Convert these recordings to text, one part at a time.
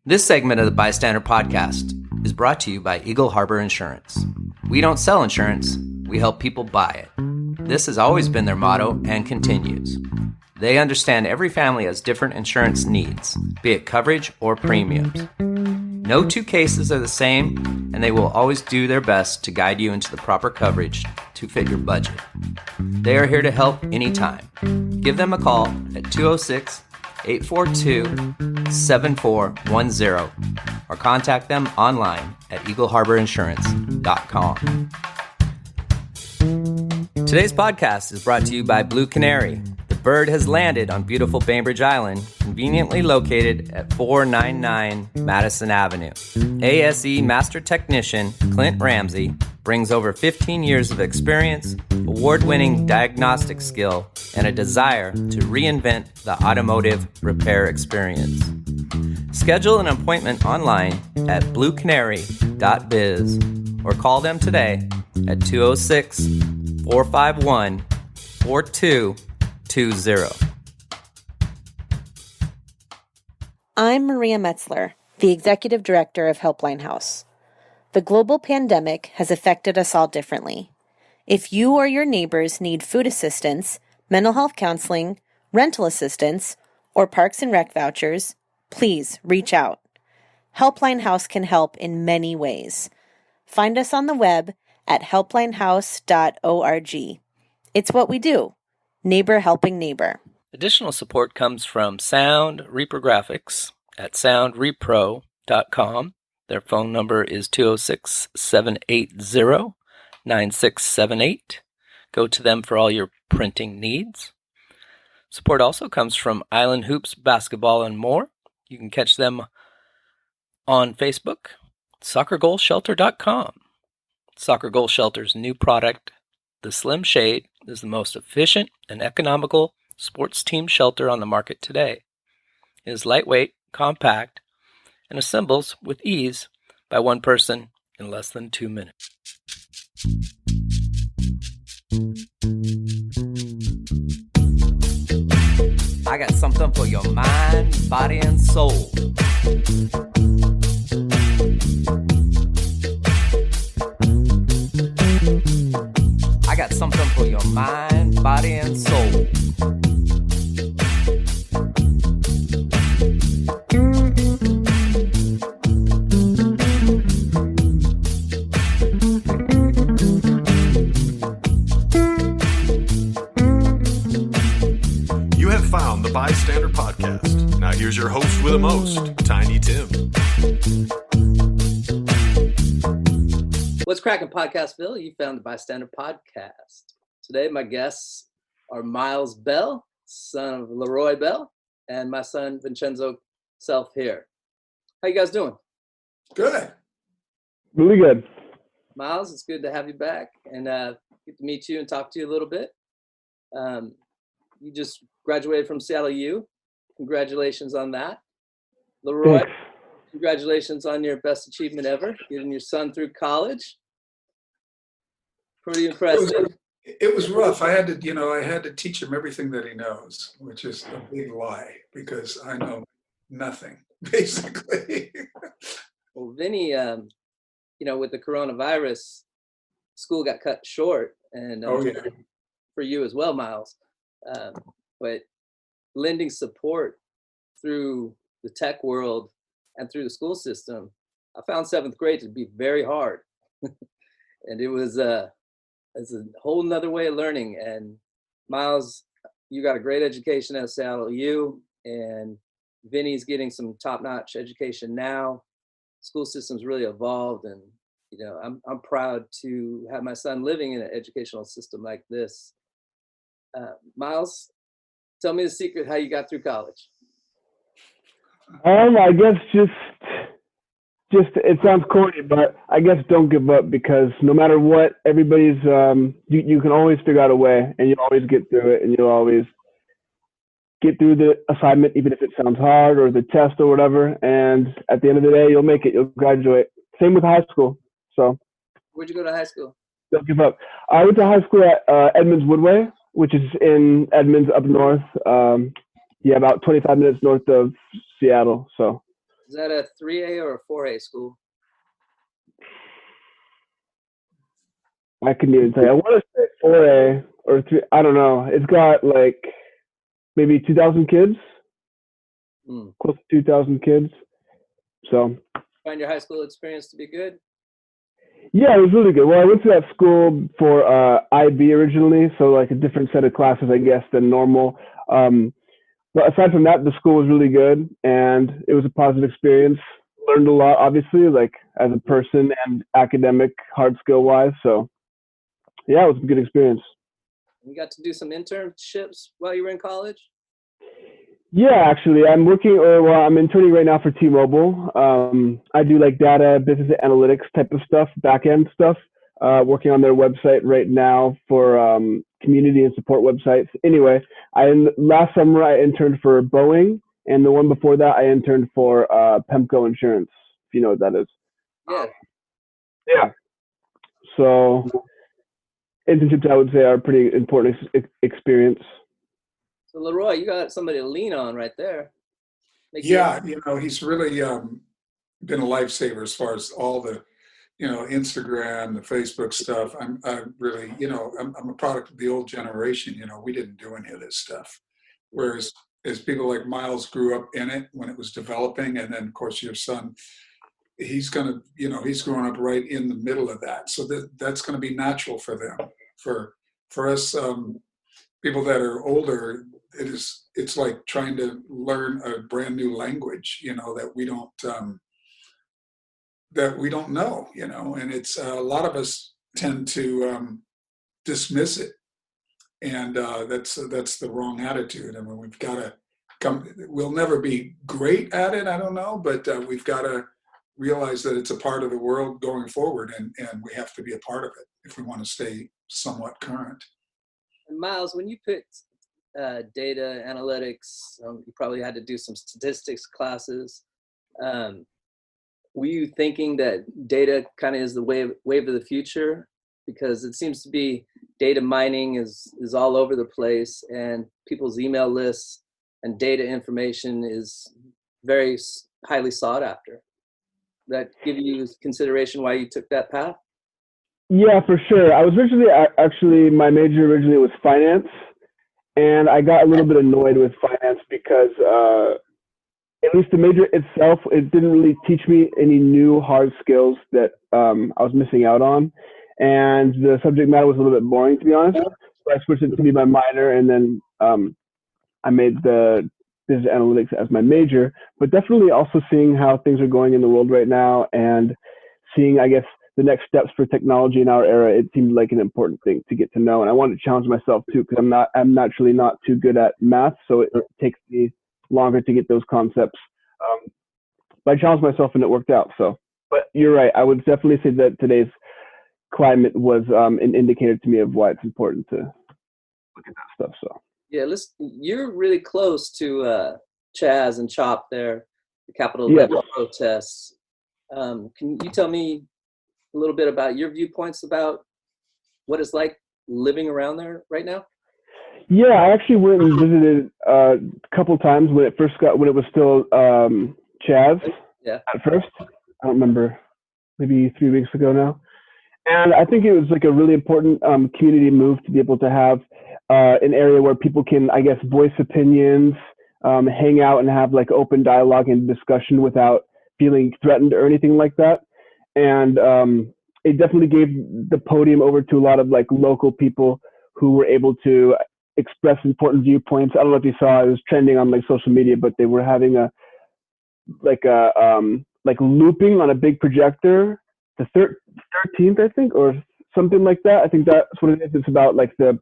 This segment of the B.I.Stander Podcast is brought to you by Eagle Harbor Insurance. We don't sell insurance, we help people buy it. This has always been their motto and continues. They understand every family has different insurance needs, be it coverage or premiums. No two cases are the same, and they will always do their best to guide you into the proper coverage to fit your budget. They are here to help anytime. Give them a call at 206-842-7410 or contact them online at eagleharborinsurance.com. Today's podcast is brought to you by Blue Canary. The bird has landed on beautiful Bainbridge Island, conveniently located at 499 Madison Avenue. ASE Master Technician Clint Ramsey brings over 15 years of experience, award-winning diagnostic skill, and a desire to reinvent the automotive repair experience. Schedule an appointment online at bluecanary.biz or call them today at 206-451-4220. I'm Maria Metzler, the Executive Director of Helpline House. The global pandemic has affected us all differently. If you or your neighbors need food assistance, mental health counseling, rental assistance, or Parks and Rec vouchers, please reach out. Helpline House can help in many ways. Find us on the web at helplinehouse.org. It's what we do. Neighbor helping neighbor. Additional support comes from Sound Reprographics at soundrepro.com. Their phone number is 206-780-9678. Go to them for all your printing needs. Support also comes from Island Hoops Basketball and more. You can catch them on Facebook, soccergoalshelter.com. Soccer Goal Shelter's new product, the Slim Shade, is the most efficient and economical sports team shelter on the market today. It is lightweight, compact, and assembles with ease by one person in less than 2 minutes. I got something for your mind, body, and soul. I got something for your mind, body, and soul. You have found the B.I.Stander Podcast. Now here's your host with the most, Tiny Tim. What's cracking, Podcastville? You found the B.I.Stander Podcast. Today, my guests are Miles Bell, son of LeRoy Bell, and my son Vincenzo self here. How you guys doing? Good. Really good. Miles, it's good to have you back and get to meet you and talk to you a little bit. You just graduated from Seattle U. Congratulations on that. LeRoy, Thanks. Congratulations on your best achievement ever, getting your son through college. Pretty impressive. It was rough. I had to teach him everything that he knows, which is a big lie because I know nothing, basically. Well, Vinny, with the coronavirus, school got cut short, and for you as well, Miles. But lending support through the tech world and through the school system, I found 7th grade to be very hard. And it's a whole nother way of learning. And Miles, you got a great education at Seattle U, and Vinny's getting some top-notch education now. School system's really evolved, and I'm proud to have my son living in an educational system like this. Miles, tell me the secret how you got through college. I guess just it sounds corny, but I guess don't give up, because no matter what, everybody's you can always figure out a way, and you'll always get through it, and you'll always get through the assignment, even if it sounds hard, or the test or whatever. And at the end of the day, you'll make it. You'll graduate. Same with high school. So. Where'd you go to high school? Don't give up. I went to high school at Edmonds Woodway, which is in Edmonds up north. About 25 minutes north of Seattle. So Is that a 3A or a 4A school? I couldn't even tell you. I want to say 4A or 3. I don't know. It's got like maybe 2,000 kids, close to 2,000 kids. So. Find your high school experience to be good? Yeah, it was really good. Well, I went to that school for IB originally, so like a different set of classes, I guess, than normal. But aside from that, the school was really good, and it was a positive experience. Learned a lot, obviously, like as a person and academic, hard skill wise. So, yeah, it was a good experience. You got to do some internships while you were in college? Yeah, actually, I'm interning right now for T-Mobile. I do like data, business analytics type of stuff, back-end stuff, working on their website right now for community and support websites. Anyway, last summer I interned for Boeing, and the one before that I interned for Pemco Insurance, if you know what that is. Yeah. Yeah. So internships, I would say, are a pretty important experience. So LeRoy, you got somebody to lean on right there. Yeah, he's really been a lifesaver as far as all the, Instagram, the Facebook stuff. I'm really, I'm a product of the old generation. We didn't do any of this stuff. Whereas as people like Miles grew up in it when it was developing, and then of course your son, he's growing up right in the middle of that. So that's going to be natural for them. For us, people that are older, it's like trying to learn a brand new language, that we don't know, and it's a lot of us tend to dismiss it, and that's the wrong attitude. I mean, we've got to we'll never be great at it, I don't know, but we've got to realize that it's a part of the world going forward, and we have to be a part of it if we want to stay somewhat current. And Miles, when you picked data analytics, you probably had to do some statistics classes. Were you thinking that data kind of is the wave of the future? Because it seems to be data mining is all over the place, and people's email lists and data information is very highly sought after. That give you consideration why you took that path? Yeah, for sure. I was actually my major originally was finance. And I got a little bit annoyed with finance because at least the major itself, it didn't really teach me any new hard skills that I was missing out on. And the subject matter was a little bit boring, to be honest. So I switched it to be my minor, and then I made the business analytics as my major. But definitely also seeing how things are going in the world right now, and seeing, I guess, the next steps for technology in our era, it seemed like an important thing to get to know. And I wanted to challenge myself too, because I'm naturally not too good at math. So it takes me longer to get those concepts. But I challenged myself and it worked out. So, but you're right. I would definitely say that today's climate was an indicator to me of why it's important to look at that stuff. So yeah, you're really close to Chaz and Chop there, the Capitol 11 protests. Can you tell me a little bit about your viewpoints about what it's like living around there right now? Yeah, I actually went and visited a couple times when it was still Chaz. Yeah. At first, I don't remember, maybe 3 weeks ago now. And I think it was like a really important community move to be able to have an area where people can, I guess, voice opinions, hang out and have like open dialogue and discussion without feeling threatened or anything like that. And it definitely gave the podium over to a lot of like local people who were able to express important viewpoints. I don't know if you saw, it was trending on like social media, but they were having like looping on a big projector, the 13th, I think, or something like that. I think that's what it is. It's about like the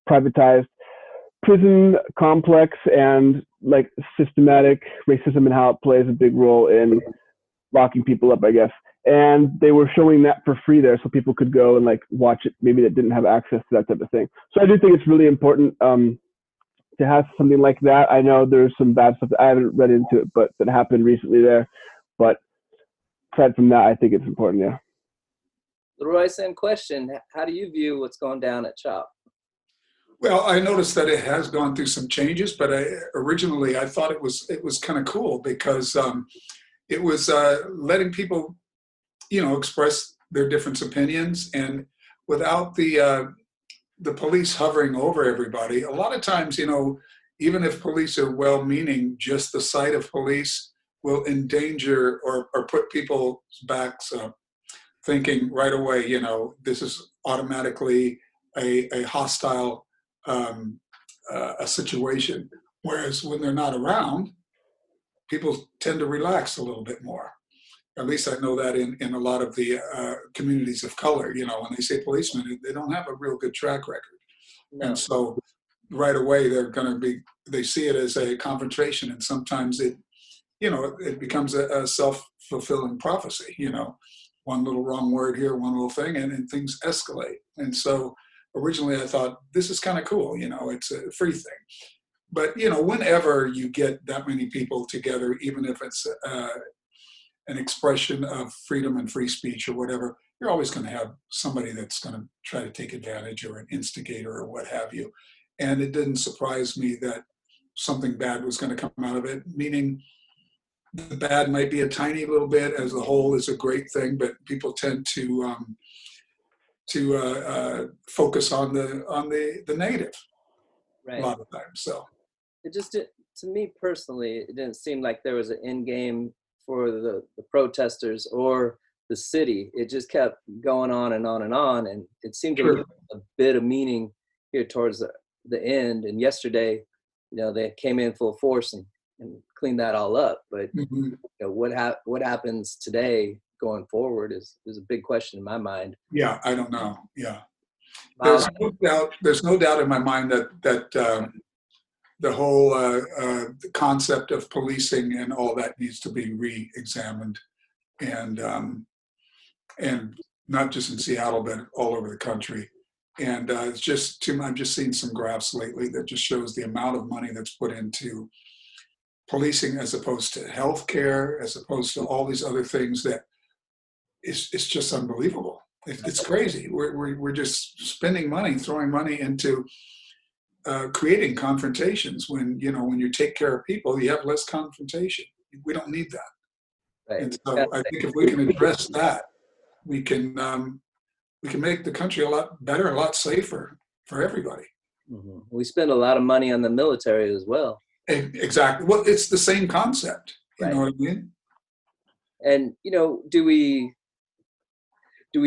privatized prison complex and like systematic racism and how it plays a big role in locking people up, I guess. And they were showing that for free there, so people could go and like watch it, maybe that didn't have access to that type of thing. So I do think it's really important to have something like that. I know there's some bad stuff that I haven't read into it, but that happened recently there. But aside from that, I think it's important, yeah. LeRoy, same question. How do you view what's going down at CHOP? Well, I noticed that it has gone through some changes, but originally I thought it was kind of cool because it was letting people, express their different opinions, and without the police hovering over everybody. A lot of times, even if police are well-meaning, just the sight of police will endanger or put people's backs up, thinking right away, this is automatically a hostile a situation. Whereas when they're not around, people tend to relax a little bit more. At least I know that in a lot of the communities of color, when they say policemen, they don't have a real good track record. No. And so right away, they see it as a confrontation, and sometimes it becomes a self-fulfilling prophecy, one little wrong word here, one little thing, and things escalate. And so originally I thought, this is kind of cool, it's a free thing. But, whenever you get that many people together, even if it's an expression of freedom and free speech or whatever, you're always going to have somebody that's going to try to take advantage, or an instigator or what have you. And it didn't surprise me that something bad was going to come out of it, meaning the bad might be a tiny little bit, as the whole is a great thing, but people tend to focus on the negative, right, a lot of times. So it just did, to me personally, it didn't seem like there was an end game for the protesters or the city. It just kept going on and on and on, and it seemed to lose a bit of meaning here towards the end. And yesterday, they came in full force and cleaned that all up. But what happens today going forward is a big question in my mind. Yeah, I don't know. Yeah, there's no doubt in my mind that the whole the concept of policing and all that needs to be re-examined, and not just in Seattle, but all over the country. And it's just I'm just seeing some graphs lately that just shows the amount of money that's put into policing, as opposed to healthcare, as opposed to all these other things that it's just unbelievable. It's crazy. We're just spending money, throwing money into creating confrontations. When you take care of people, you have less confrontation. We don't need that. Right. And so I think if we can address that, we can make the country a lot better, a lot safer for everybody. Mm-hmm. We spend a lot of money on the military as well. Exactly. Well, it's the same concept. You know what I mean? And do we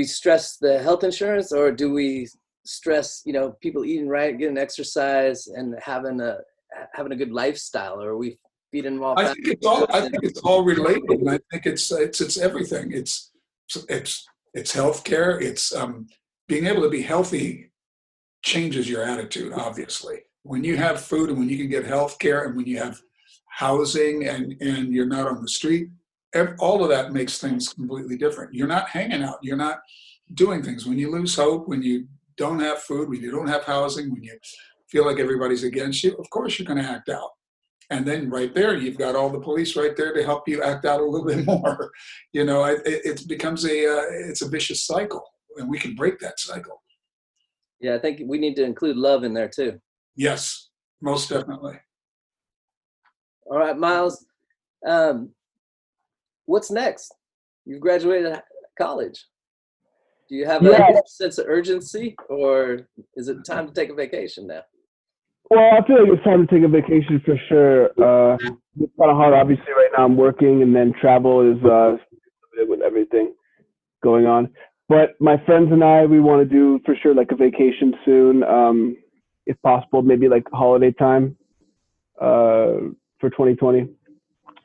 stress the health insurance, or do we stress people eating right, getting exercise, and having a good lifestyle? Or are we feeding them all? I think it's all related, and I think it's everything. It's healthcare. It's being able to be healthy changes your attitude. Obviously, when you have food, and when you can get healthcare, and when you have housing, and you're not on the street, all of that makes things completely different. You're not hanging out. You're not doing things. When you lose hope, when you don't have food, when you don't have housing, when you feel like everybody's against you, of course you're going to act out. And then right there, you've got all the police right there to help you act out a little bit more. It becomes it's a vicious cycle, and we can break that cycle. Yeah, I think we need to include love in there too. Yes, most definitely. All right, Miles. What's next? You've graduated college. Do you have a sense of urgency, or is it time to take a vacation now? Well, I feel like it's time to take a vacation for sure. It's kind of hard. Obviously, right now I'm working, and then travel is with everything going on. But my friends and I, we want to do for sure like a vacation soon, if possible, maybe like holiday time for 2020.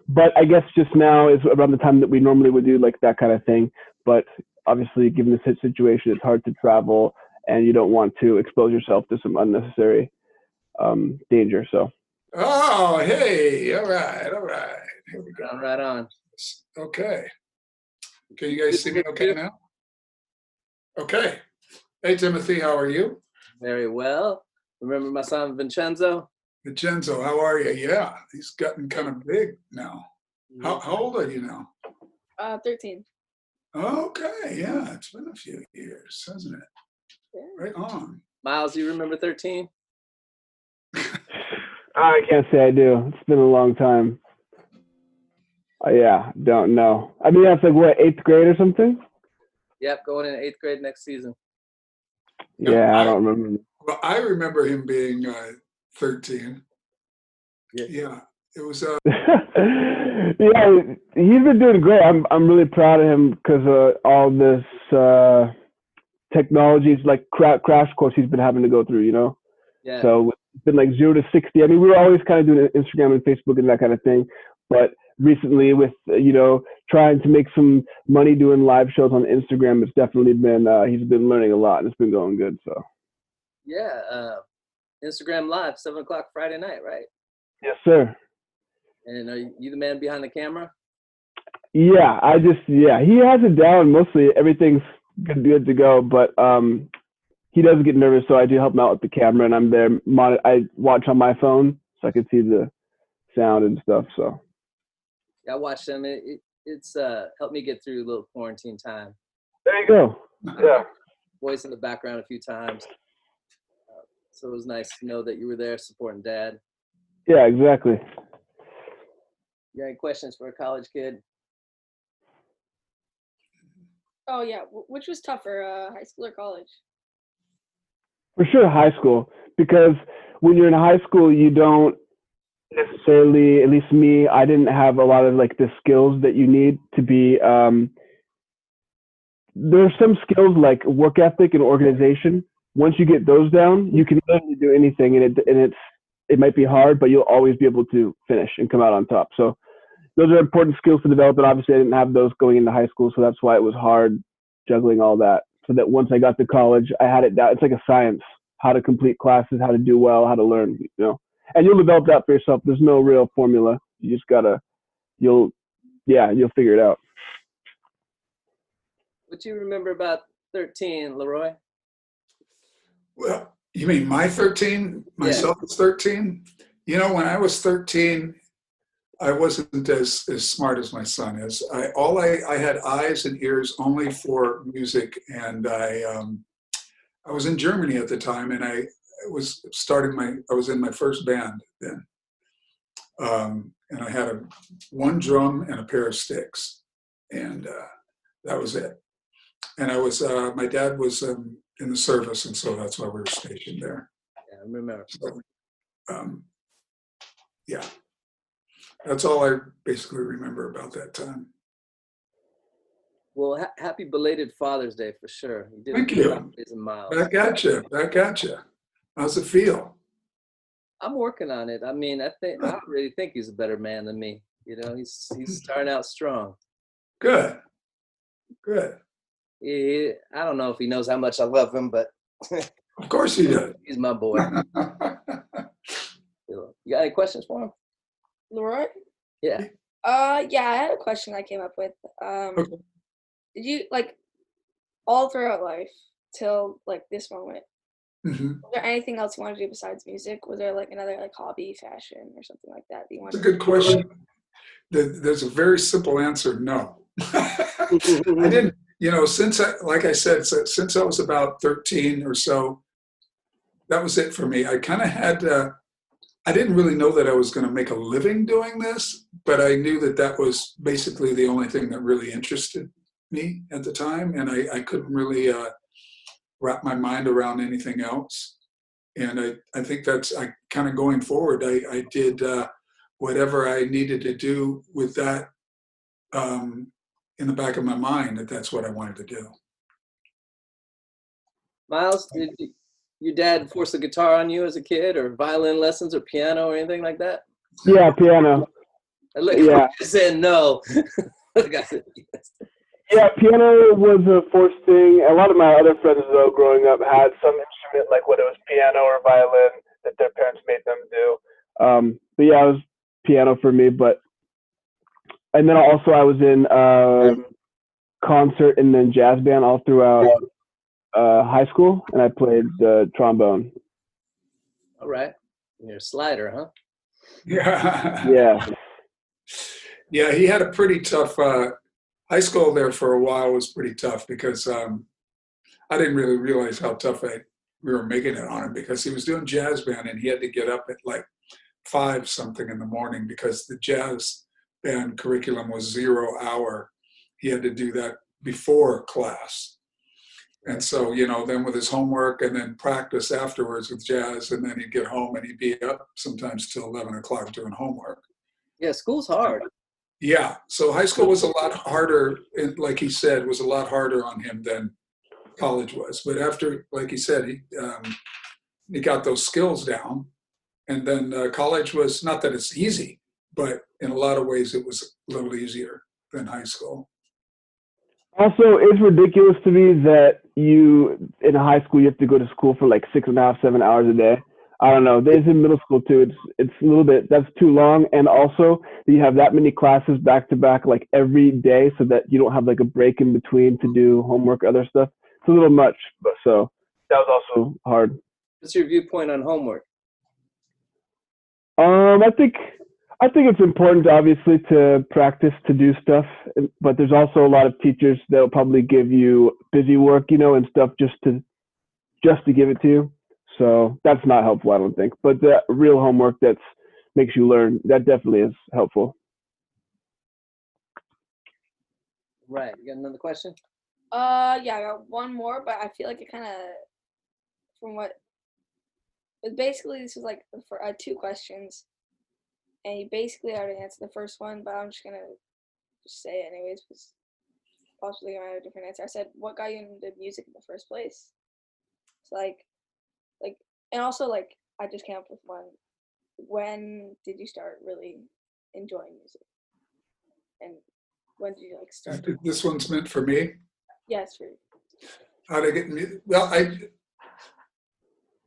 But I guess just now is around the time that we normally would do like that kind of thing. But obviously, given the situation, it's hard to travel, and you don't want to expose yourself to some unnecessary danger. So. Oh, hey! All right. Here we go. Right on. Okay. Can you guys see me okay now? Okay. Hey, Timothy, how are you? Very well. Remember my son Vincenzo? Vincenzo, how are you? Yeah, he's gotten kind of big now. How old are you now? 13. Okay, yeah, it's been a few years, hasn't it? Yeah. Right on. Miles, you remember 13? I can't say I do. It's been a long time. Yeah, don't know. I mean, that's like what, 8th grade or something? Yep, going in 8th grade next season. Yeah, I don't remember. Well, I remember him being 13. Yeah, it was. Yeah, he's been doing great. I'm really proud of him because of all this technologies, like crash course he's been having to go through. Yeah. So it's been like 0 to 60. I mean, we were always kind of doing Instagram and Facebook and that kind of thing, but recently with trying to make some money doing live shows on Instagram, it's definitely been he's been learning a lot and it's been going good. So yeah, Instagram Live, 7:00 Friday night, right? Yes, sir. And are you the man behind the camera? Yeah, he has it down. Mostly everything's good to go, but he does get nervous, so I do help him out with the camera, and I'm there. I watch on my phone so I can see the sound and stuff. So yeah, I watched them. It's helped me get through a little quarantine time. there you go. Yeah. Voice in the background a few times. So it was nice to know that you were there supporting Dad. Yeah, exactly. You got any questions for a college kid? Oh yeah, which was tougher, high school or college? For sure, high school, because when you're in high school, you don't necessarily, at least me, I didn't have a lot of like the skills that you need to be. There's some skills like work ethic and organization. Once you get those down, you can literally do anything, and it might be hard, but you'll always be able to finish and come out on top. So those are important skills to develop, and obviously I didn't have those going into high school, so that's why it was hard juggling all that. So that once I got to college, I had it down. It's like a science, how to complete classes, how to do well, how to learn, and you'll develop that for yourself. There's no real formula. You just you'll figure it out. What do you remember about 13, LeRoy? Well, you mean my 13? Myself is 13? When I was 13, I wasn't as smart as my son is. I had eyes and ears only for music, and I was in Germany at the time, and I was in my first band then, and I had one drum and a pair of sticks, and that was it. And I was my dad was in the service, and so that's why we were stationed there. Yeah, I remember. So, yeah. That's all I basically remember about that time. Well, happy belated Father's Day for sure. Thank you. Back at you. How's it feel? I'm working on it. I mean, I really think he's a better man than me. He's starting out strong. Good. I don't know if he knows how much I love him, but of course he does. He's my boy. You got any questions for him? LeRoy? Yeah. Yeah, I had a question I came up with. Okay. Did you, all throughout life till this moment, Mm-hmm. was there anything else you wanted to do besides music? Was there another hobby, fashion, or something like that you wanted? That's a good question. There's a very simple answer: no. I didn't. Since I was about 13 or so, that was it for me. I kind of had. I didn't really know that I was going to make a living doing this, but I knew that was basically the only thing that really interested me at the time, and I couldn't really wrap my mind around anything else. And I think that's kind of going forward. I did whatever I needed to do with that in the back of my mind, that's what I wanted to do. Miles, did your dad force a guitar on you as a kid, or violin lessons, or piano, or anything like that? Yeah, piano. You said no. I said yes. Yeah, piano was a forced thing. A lot of my other friends, though, growing up, had some instrument, like whether it was piano or violin, that their parents made them do. But yeah, it was piano for me. And then also I was in concert and then jazz band all throughout high school, and I played trombone. All right. You're a slider, huh? Yeah. Yeah, he had a pretty tough high school there for a while. Was pretty tough because I didn't really realize how tough we were making it on him, because he was doing jazz band and he had to get up at 5 something in the morning because the jazz band curriculum was 0 hour. He had to do that before class. And so, then with his homework and then practice afterwards with jazz, and then he'd get home and he'd be up sometimes till 11 o'clock doing homework. Yeah, school's hard. Yeah, so high school was a lot harder, and like he said, was a lot harder on him than college was. But after, like he said, he got those skills down, and then college was, not that it's easy, but in a lot of ways it was a little easier than high school. Also, it's ridiculous to me that in high school, you have to go to school for like 6.5, 7 hours a day. I don't know. There's in middle school too. It's a little bit, that's too long. And also you have that many classes back to back, like every day, so that you don't have like a break in between to do homework, other stuff. It's a little much, but so that was also hard. What's your viewpoint on homework? I think it's important, obviously, to practice to do stuff, but there's also a lot of teachers that'll probably give you busy work, and stuff just to give it to you. So that's not helpful, I don't think. But the real homework that makes you learn, that definitely is helpful. Right. You got another question? Yeah, I got one more, but I feel like it kind of, basically this was like for 2 questions, and you basically already answered the first one, but I'm just gonna say it anyways, because possibly I might have a different answer. I said, what got you into music in the first place? It's like, and also like, I just came up with one. When did you start really enjoying music? And when did you start? This one's meant for me? Yes, for you. How did I get music? Well,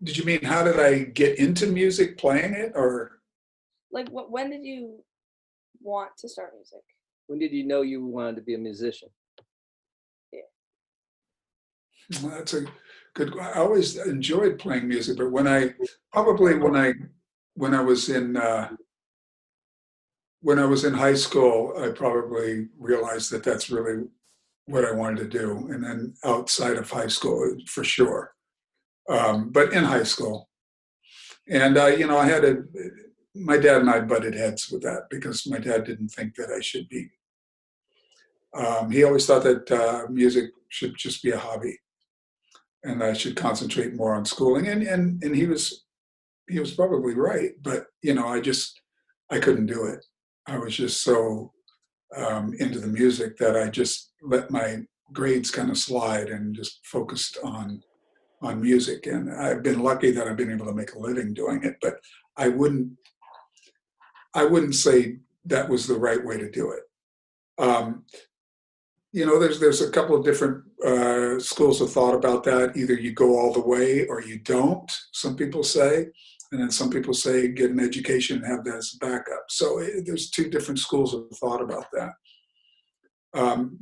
did you mean how did I get into music, playing it, or? Like, when did you want to start music? When did you know you wanted to be a musician? Yeah. Well, that's a good. I always enjoyed playing music, but when I was in high school, I probably realized that that's really what I wanted to do. And then outside of high school, for sure. But in high school, and my dad and I butted heads with that because my dad didn't think that I should be. He always thought that music should just be a hobby, and I should concentrate more on schooling. And he was probably right, but I couldn't do it. I was just so into the music that I just let my grades kind of slide and just focused on music. And I've been lucky that I've been able to make a living doing it, but I wouldn't say that was the right way to do it. There's a couple of different schools of thought about that. Either you go all the way or you don't, some people say. And then some people say get an education and have that as a backup. So there's 2 different schools of thought about that.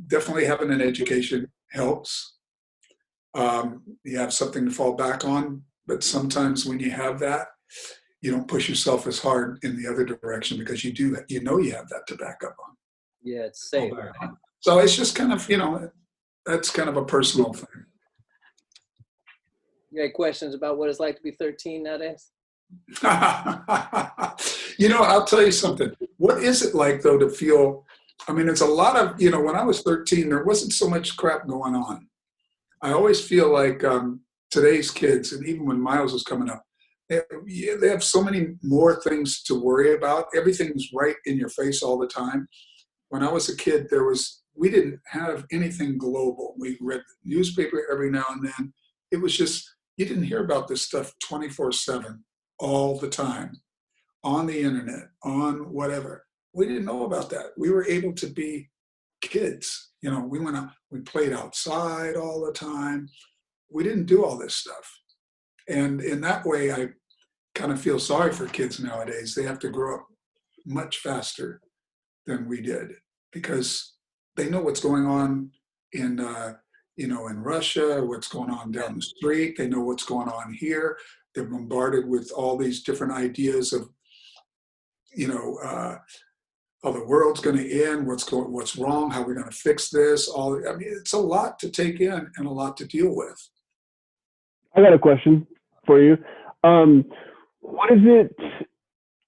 Definitely having an education helps. You have something to fall back on, but sometimes when you have that, you don't push yourself as hard in the other direction because you have that to back up on. Yeah, it's safe. So it's just kind of, that's kind of a personal thing. You had questions about what it's like to be 13 nowadays? I'll tell you something. What is it like, though, to feel, it's a lot of, when I was 13, there wasn't so much crap going on. I always feel like today's kids, and even when Miles was coming up, they have so many more things to worry about. Everything's right in your face all the time. When I was a kid, we didn't have anything global. We read the newspaper every now and then. It was just, you didn't hear about this stuff 24/7 all the time, on the internet, on whatever. We didn't know about that. We were able to be kids. We went out, we played outside all the time. We didn't do all this stuff. And in that way, I kind of feel sorry for kids nowadays. They have to grow up much faster than we did because they know what's going on in Russia, what's going on down the street. They know what's going on here. They're bombarded with all these different ideas of, how the world's going to end, what's wrong, how we're going to fix this. It's a lot to take in and a lot to deal with. I got a question for you. What is it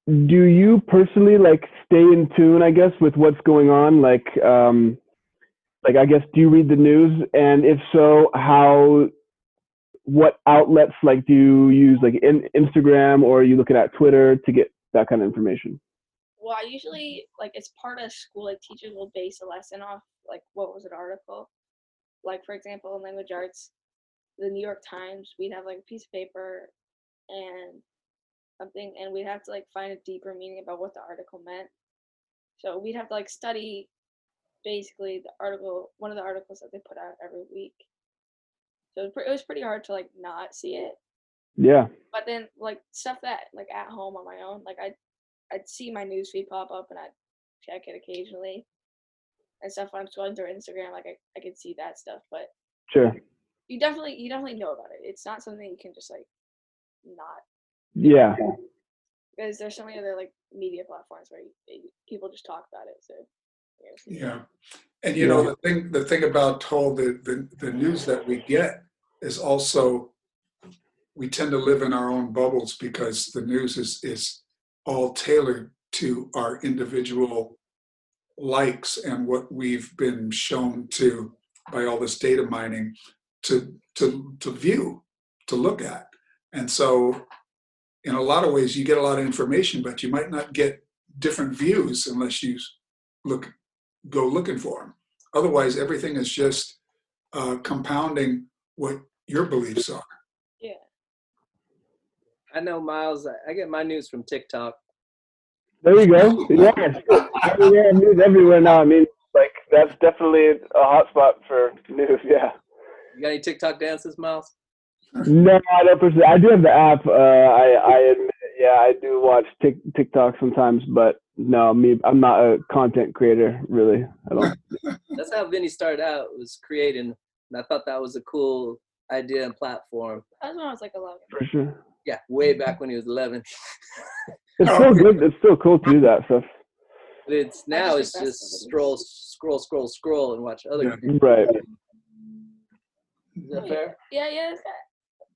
do you personally like stay in tune, I guess, with what's going on? Like I guess, do you read the news? And if so, what outlets like do you use, like Instagram, or are you looking at Twitter to get that kind of information? Well, I usually, like, it's part of school, like, teachers will base a lesson off, like, what was an article. Like, for example, in language arts, the New York Times, we'd have, like, a piece of paper and something, and we'd have to, like, find a deeper meaning about what the article meant. So we'd have to, like, study, basically, one of the articles that they put out every week. So it was pretty hard to, like, not see it. Yeah. But then, like, stuff that, like, at home on my own, like, I'd see my newsfeed pop up and I'd check it occasionally and stuff. When I'm scrolling through Instagram, like I could see that stuff, but Sure. you definitely know about it. It's not something you can just like not. Yeah. Because there's so many other like media platforms where people just talk about it. So yeah, and you know the thing about the news that we get is also we tend to live in our own bubbles because the news is all tailored to our individual likes and what we've been shown to by all this data mining to view, to look at. And so in a lot of ways you get a lot of information, but you might not get different views unless you go looking for them. Otherwise, everything is just compounding what your beliefs are. Yeah. I know, Miles. I get my news from TikTok. There you go. Yeah. News everywhere now. I mean, like, that's definitely a hotspot for news. Yeah. You got any TikTok dances, Miles? No, I don't personally. I do have the app. I admit, yeah, I do watch TikTok sometimes, but no, I'm not a content creator, really. I don't. That's how Vinny started out, was creating, and I thought that was a cool idea and platform. That was when I was like 11. For sure. Yeah, way back when he was 11. It's still good. It's still cool to do that stuff. But it's just scroll, and watch other people. Right. Is that fair? Yeah.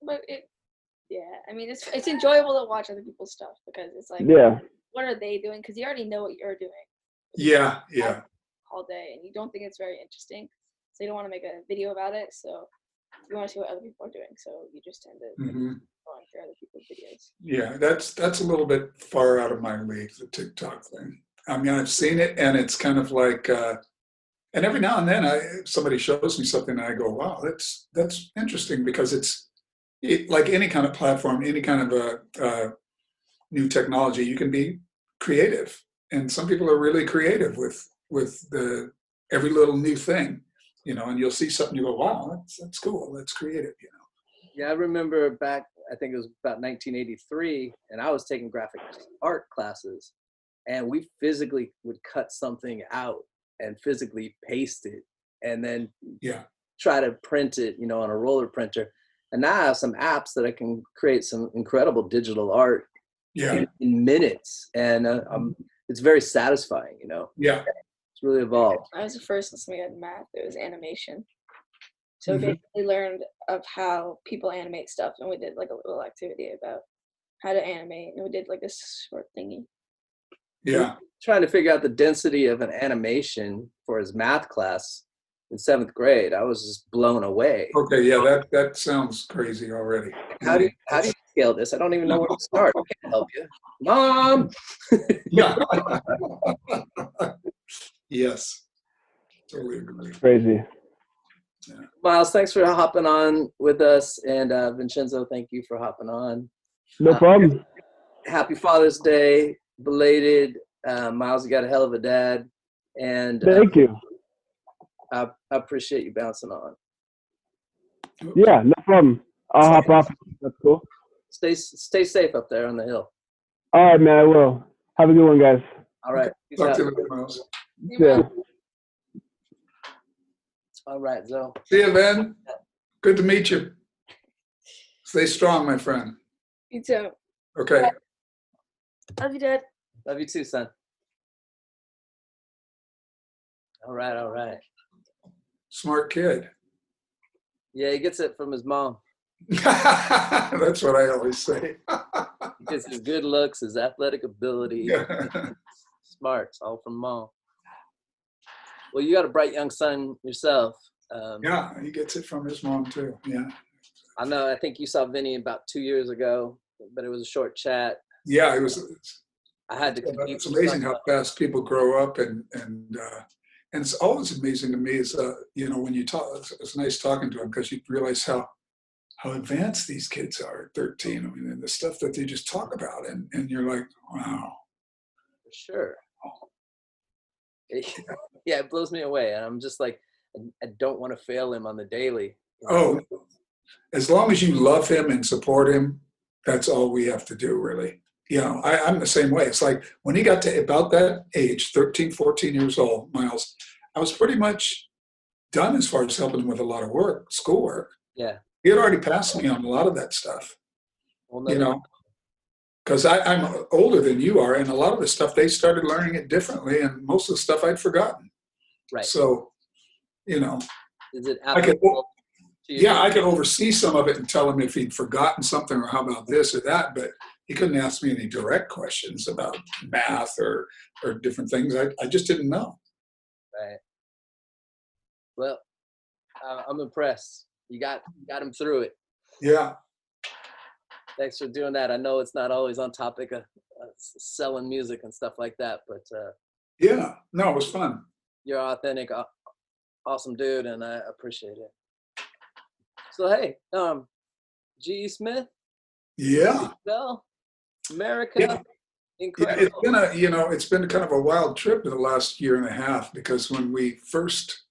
But I mean, it's enjoyable to watch other people's stuff because it's like, what are they doing? Because you already know what you're doing. Yeah. All day, and you don't think it's very interesting, so you don't want to make a video about it. So you want to see what other people are doing. So you just tend to go on through other people's videos. Yeah, that's a little bit far out of my league, the TikTok thing. I mean, I've seen it, and it's kind of like, and every now and then somebody shows me something, and I go, "Wow, that's interesting," because it's like any kind of platform, any kind of new technology. You can be creative, and some people are really creative with every little new thing, and you'll see something, you go, "Wow, that's cool. That's creative," Yeah, I remember back, I think it was about 1983, and I was taking graphic art classes, and we physically would cut something out and physically paste it, and then try to print it, on a roller printer. And now I have some apps that I can create some incredible digital art in minutes, and it's very satisfying, Yeah. It's really evolved. I was the first in something in math. It was animation. So we basically learned of how people animate stuff, and we did like a little activity about how to animate, and we did like this short thingy. Yeah. Trying to figure out the density of an animation for his math class in 7th grade. I was just blown away. Okay, yeah, that sounds crazy already. How do you scale this? I don't even know where to start. I can't help you. Mom! Yeah. Yes. Totally agree. Crazy. Yeah. Miles, thanks for hopping on with us. And Vincenzo, thank you for hopping on. No problem. Happy Father's Day, belated. Miles, you got a hell of a dad. And thank you. I appreciate you bouncing on. Yeah, no problem. I'll hop off. That's cool. Stay safe up there on the hill. All right, man, I will. Have a good one, guys. All right. Talk to you later, Miles. Yeah. All right, Zoe. See you, Ben. Good to meet you. Stay strong, my friend. You too. Okay. Love you, Dad. Love you too, son. All right. Smart kid. Yeah, he gets it from his mom. That's what I always say. It's his good looks, his athletic ability, smarts, all from mom. Well, you got a bright young son yourself. Yeah, he gets it from his mom too. Yeah. I know. I think you saw Vinny about 2 years ago, but it was a short chat. Yeah, it was. I had to. It's amazing how fast people grow up, and it's always amazing to me is when you talk. It's nice talking to him because you realize how advanced these kids are at 13. I mean, and the stuff that they just talk about, and you're like, wow. For sure. Yeah, it blows me away, and I'm just like, I don't want to fail him on the daily. Oh, as long as you love him and support him, that's all we have to do, really. I'm the same way. It's like when he got to about that age, 13, 14 years old, Miles, I was pretty much done as far as helping him with a lot of work, schoolwork. Yeah. He had already passed me on a lot of that stuff, because I'm older than you are, and a lot of the stuff, they started learning it differently, and most of the stuff I'd forgotten. Right. So, is it I could oversee some of it and tell him if he'd forgotten something or how about this or that, but he couldn't ask me any direct questions about math or different things. I just didn't know. Right. Well, I'm impressed. You got him through it. Yeah. Thanks for doing that. I know it's not always on topic of selling music and stuff like that, but yeah, no, it was fun. You're authentic, awesome dude, and I appreciate it. So hey, G.E. Smith. Yeah. Bell, America. Yeah. Incredible. Yeah, it's been kind of a wild trip in the last year and a half, because when we first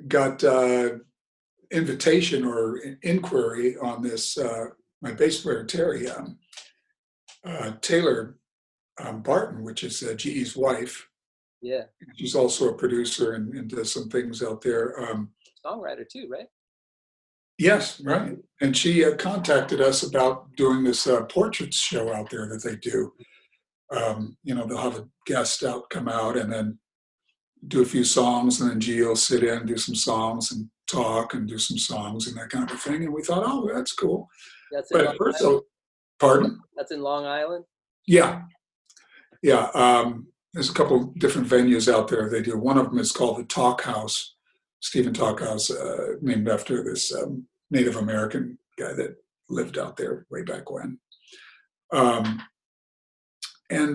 got invitation or inquiry on this, my bass player Terry Taylor Barton, which is G.E.'s wife. Yeah. She's also a producer and does some things out there. Songwriter too, right? Yes, right. And she contacted us about doing this portraits show out there that they do. They'll have a guest come out and then do a few songs, and then G will sit in, do some songs and talk and do some songs and that kind of a thing. And we thought, oh, that's cool. But at first, pardon? That's in Long Island? Yeah. Yeah. There's a couple different venues out there they do. One of them is called the Talk House, Stephen Talk House, named after this Native American guy that lived out there way back when. And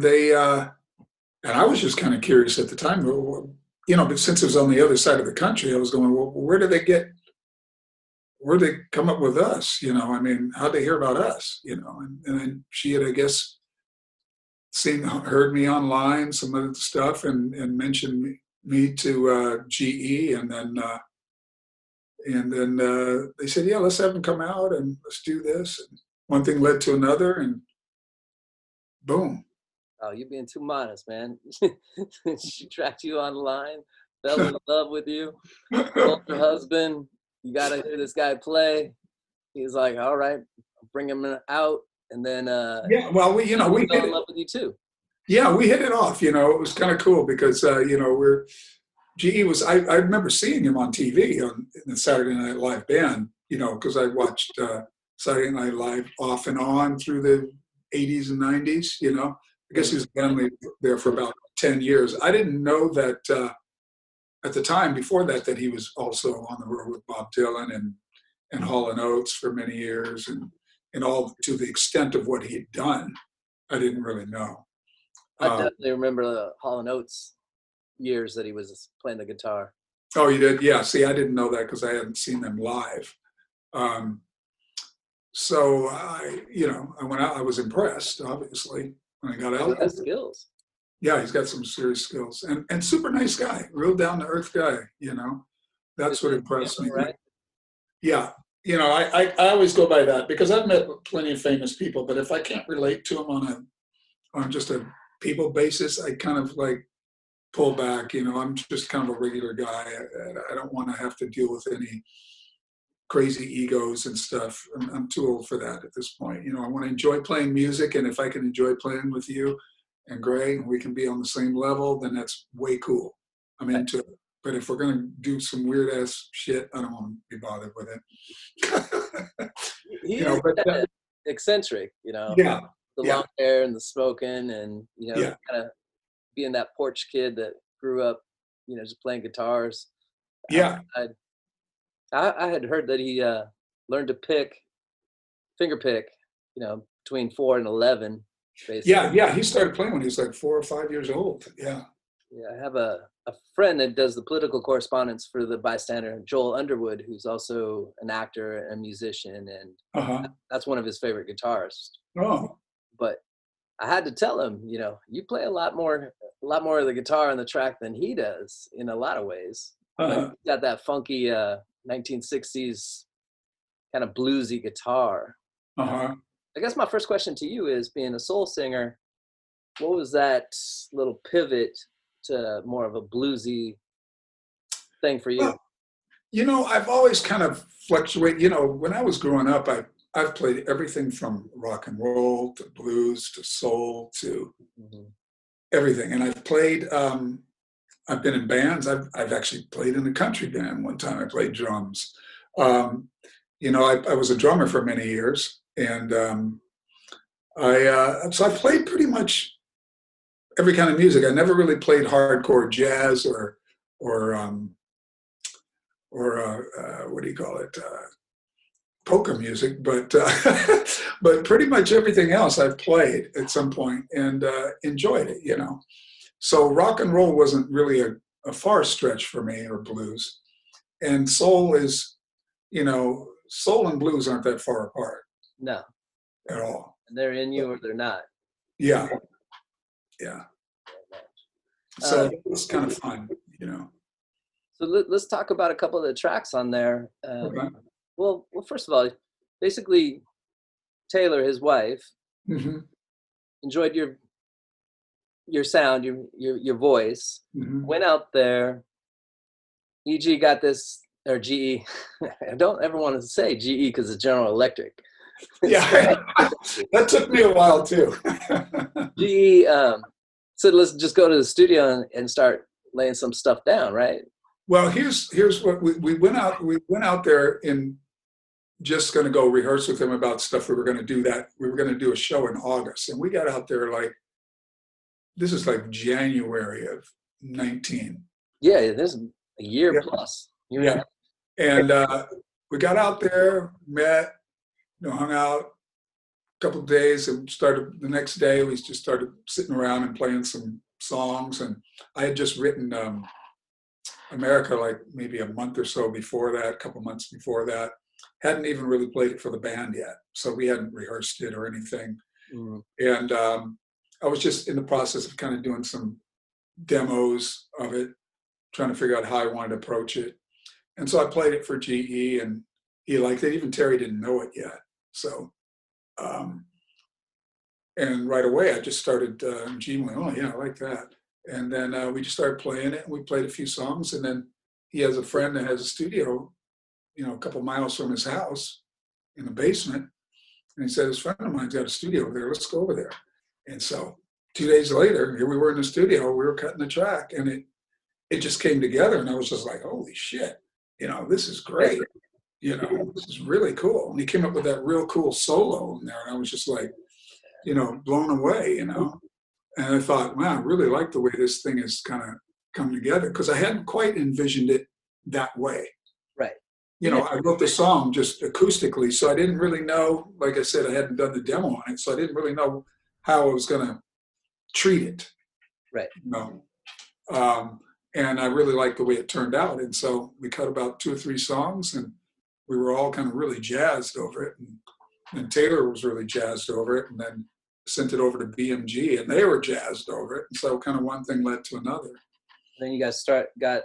they, and I was just kind of curious at the time, but since it was on the other side of the country, I was going, well, where'd they come up with us? How'd they hear about us? And then she had, I guess, heard me online, some of the stuff, and mentioned me to GE, and then they said, yeah, let's have them come out and let's do this. And one thing led to another, and boom. Oh, you're being too modest, man. She tracked you online, fell in love with you, told her husband, you got to hear this guy play. He's like, all right, I'll bring him out. And then yeah, well, we fell in love with you too. Yeah, we hit it off. It was kind of cool because GE was. I remember seeing him on TV in the Saturday Night Live band. Because I watched Saturday Night Live off and on through the 80s and 90s. I guess he was only there for about 10 years. I didn't know that at the time before that he was also on the road with Bob Dylan and Hall & Oates for many years, and all to the extent of what he had done, I didn't really know. I definitely remember the Hall & Oates years that he was playing the guitar. Oh, you did? Yeah. See, I didn't know that because I hadn't seen them live. So I went out. I was impressed, obviously, when I got out. He has skills. Yeah, he's got some serious skills, and super nice guy, real down to earth guy. That's what impressed me. Right? Yeah. I always go by that because I've met plenty of famous people, but if I can't relate to them on just a people basis, I kind of like pull back. I'm just kind of a regular guy. I don't want to have to deal with any crazy egos and stuff. I'm too old for that at this point. I want to enjoy playing music, and if I can enjoy playing with you and Gray, and we can be on the same level, then that's way cool. I'm into it. But if we're going to do some weird ass shit, I don't want to be bothered with it. He is kinda eccentric, Yeah. the long hair and the smoking and, Yeah. kind of being that porch kid that grew up, just playing guitars. Yeah. I had heard that he learned to finger pick, between 4 and 11. Basically. Yeah. He started playing when he was like 4 or 5 years old. Yeah. Yeah, I have a friend that does the political correspondence for the B.I.Stander, Joel Underwood, who's also an actor and musician, and that's one of his favorite guitarists. Oh. But I had to tell him, you play a lot more of the guitar on the track than he does in a lot of ways. He's got that funky 1960s kind of bluesy guitar. I guess my first question to you is, being a soul singer, what was that little pivot to more of a bluesy thing for you? Well, I've always kind of fluctuated. When I was growing up, I've played everything from rock and roll to blues to soul to everything. And I've played, I've been in bands. I've actually played in a country band one time. I played drums. I was a drummer for many years. And so I played pretty much every kind of music. I never really played hardcore jazz or what do you call it? Polka music, but but pretty much everything else I've played at some point and enjoyed it, So rock and roll wasn't really a far stretch for me, or blues. And soul is, soul and blues aren't that far apart. No. At all. And they're in you or they're not. Yeah. Yeah. So it was kind of fun, So let's talk about a couple of the tracks on there. Okay. Well, first of all, basically, Taylor, his wife, enjoyed your sound, your voice. Went out there. EG got this, or GE. I don't ever want to say GE because it's General Electric. Yeah, that took me a while too. GE said, "Let's just go to the studio and start laying some stuff down," right? Well, here's what we went out. We went out there and just going to go rehearse with him about stuff we were going to do. We were going to do a show in August, and we got out there this is like January of 19. Yeah, this is a year plus. Yeah, and we got out there, met, hung out a couple of days, and started the next day. We just started sitting around and playing some songs, and I had just written America like maybe a month or so before that, a couple months before that. Hadn't even really played it for the band yet, so we hadn't rehearsed it or anything. And I was just in the process of kind of doing some demos of it, trying to figure out how I wanted to approach it. And so I played it for GE, and he liked it. Even Terry didn't know it yet. So, and right away I just started, GE went, "Oh yeah, I like that." And then we just started playing it, and we played a few songs. And then he has a friend that has a studio, a couple miles from his house in the basement. And he said, "His friend of mine's got a studio over there. Let's go over there." And so 2 days later, here we were in the studio, we were cutting the track, and it just came together. And I was just like, holy shit, this is great. This is really cool. And he came up with that real cool solo in there. And I was just like, blown away, And I thought, wow, I really like the way this thing has kind of come together, because I hadn't quite envisioned it that way. Right. I wrote the song just acoustically, so I didn't really know, like I said, I hadn't done the demo on it, so I didn't really know how I was going to treat it. Right. And I really liked the way it turned out. And so we cut about 2 or 3 songs, and we were all kind of really jazzed over it. And Taylor was really jazzed over it, and then sent it over to BMG, and they were jazzed over it. And so kind of one thing led to another. Then you guys got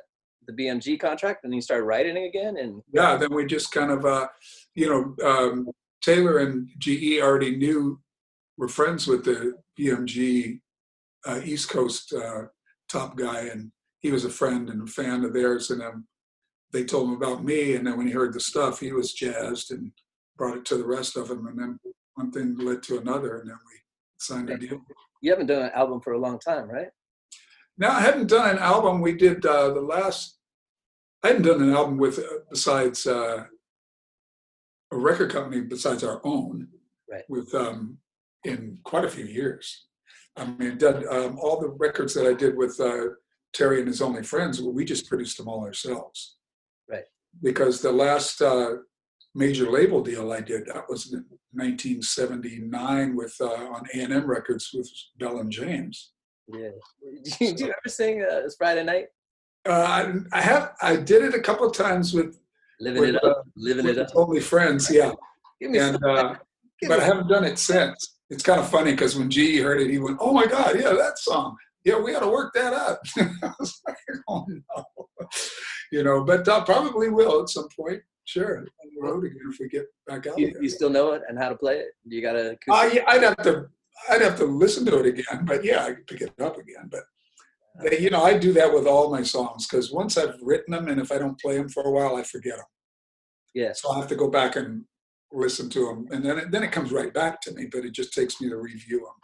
the BMG contract, and you started writing it again. And yeah, then we just kind of, Taylor and GE already were friends with the BMG East Coast top guy, and he was a friend and a fan of theirs. And they told him about me, and then when he heard the stuff, he was jazzed and brought it to the rest of them. And then one thing led to another, and then we signed a deal. You haven't done an album for a long time, right? No, I haven't done an album. We did the last I hadn't done an album with besides a record company besides our own, right, with in quite a few years. I mean, done all the records that I did with Terry and His Only Friends, we just produced them all ourselves. right. Because the last major label deal I did, that was in 1979 with on A&M Records with Bell and James. Yeah. Did you ever sing It's Friday Night? I did it a couple of times with Living It Up. Living It Up. His Only Friends, yeah. Give me And some. but I haven't done it since. It's kind of funny because when G heard it, he went, "Oh my God, yeah, that song. Yeah, we got to work that up." I was like, "Oh no," you know. But probably will at some point. Sure, on the road again if we get back out. You still know it and how to play it? You got to. Yeah, I'd have to listen to it again. But yeah, I could pick it up again. But you know, I do that with all my songs because once I've written them, and if I don't play them for a while, I forget them. Yeah. So I have to go back and listen to them, and then it comes right back to me. But it just takes me to review them.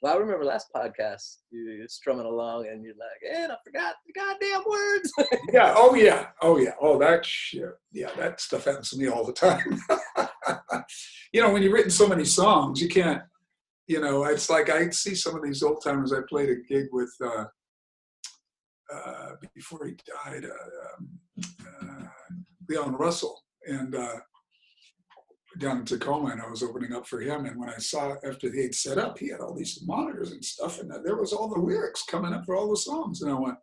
Well, I remember last podcast, you're strumming along, and you're like, "And I forgot the goddamn words." Yeah. Oh yeah. Oh, that shit. Yeah, that stuff happens to me all the time. You know, when you've written so many songs, you can't. You know, it's like I see some of these old timers. I played a gig with before he died, Leon Russell, and down in Tacoma, and I was opening up for him. And when I saw after he had set up, he had all these monitors and stuff, and there was all the lyrics coming up for all the songs. And I went,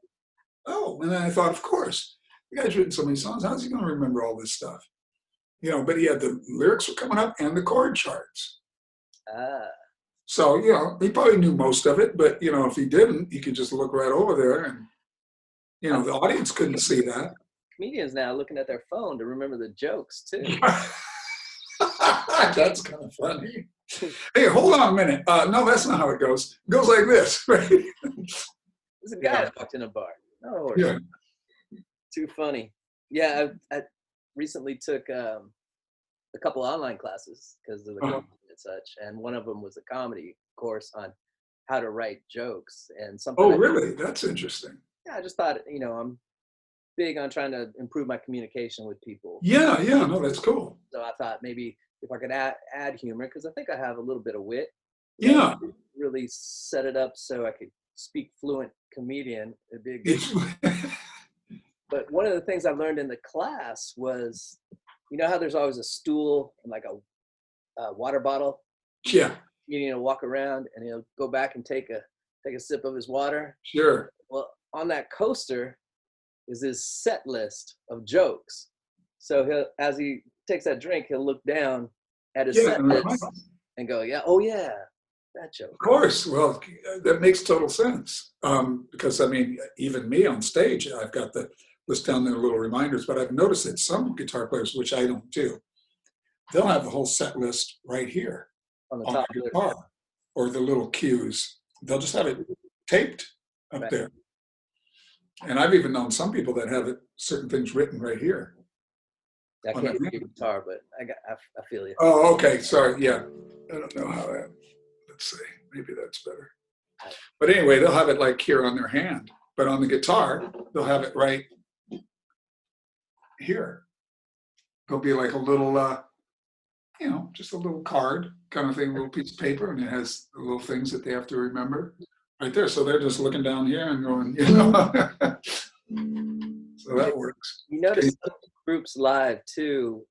"Oh!" And then I thought, of course, the guy's written so many songs. How's he going to remember all this stuff? You know, but he had the lyrics were coming up and the chord charts. So you know, he probably knew most of it, but you know, if he didn't, he could just look right over there, and you know, the audience couldn't see that. Comedians now are looking at their phone to remember the jokes too. That's kind of funny. Hey, hold on a minute. No, that's not how it goes. It goes like this, right? There's a guy that walked in a bar. Oh, yeah. Too funny. Yeah, I recently took a couple online classes because of the COVID and such, and one of them was a comedy course on how to write jokes and something. Oh, really? That's interesting. Yeah, I just thought, you know, I'm big on trying to improve my communication with people. Yeah, no, that's cool. So I thought maybe if I could add humor, because I think I have a little bit of wit. Yeah. Really set it up so I could speak fluent comedian. It'd be a good. But one of the things I learned in the class was, you know how there's always a stool and like a water bottle? Yeah. You know, walk around and he'll go back and take a sip of his water. Sure. Well, on that coaster is his set list of jokes. So as he takes that drink, he'll look down at his set list and go, "Yeah, oh yeah, that joke." Of course. Well, that makes total sense. Because I mean, even me on stage, I've got the list down there, little reminders. But I've noticed that some guitar players, which I don't do, they'll have the whole set list right here on the top of the guitar, or the little cues. They'll just have it taped up there. And I've even known some people that have certain things written right here. I can't hear guitar, but I feel you. Oh, okay. Sorry. Yeah. I don't know how that. Let's see. Maybe that's better. But anyway, they'll have it like here on their hand. But on the guitar, they'll have it right here. There'll be like a little, you know, just a little card kind of thing, a little piece of paper, and it has the little things that they have to remember right there. So they're just looking down here and going, you know. So that works. You notice some groups live too.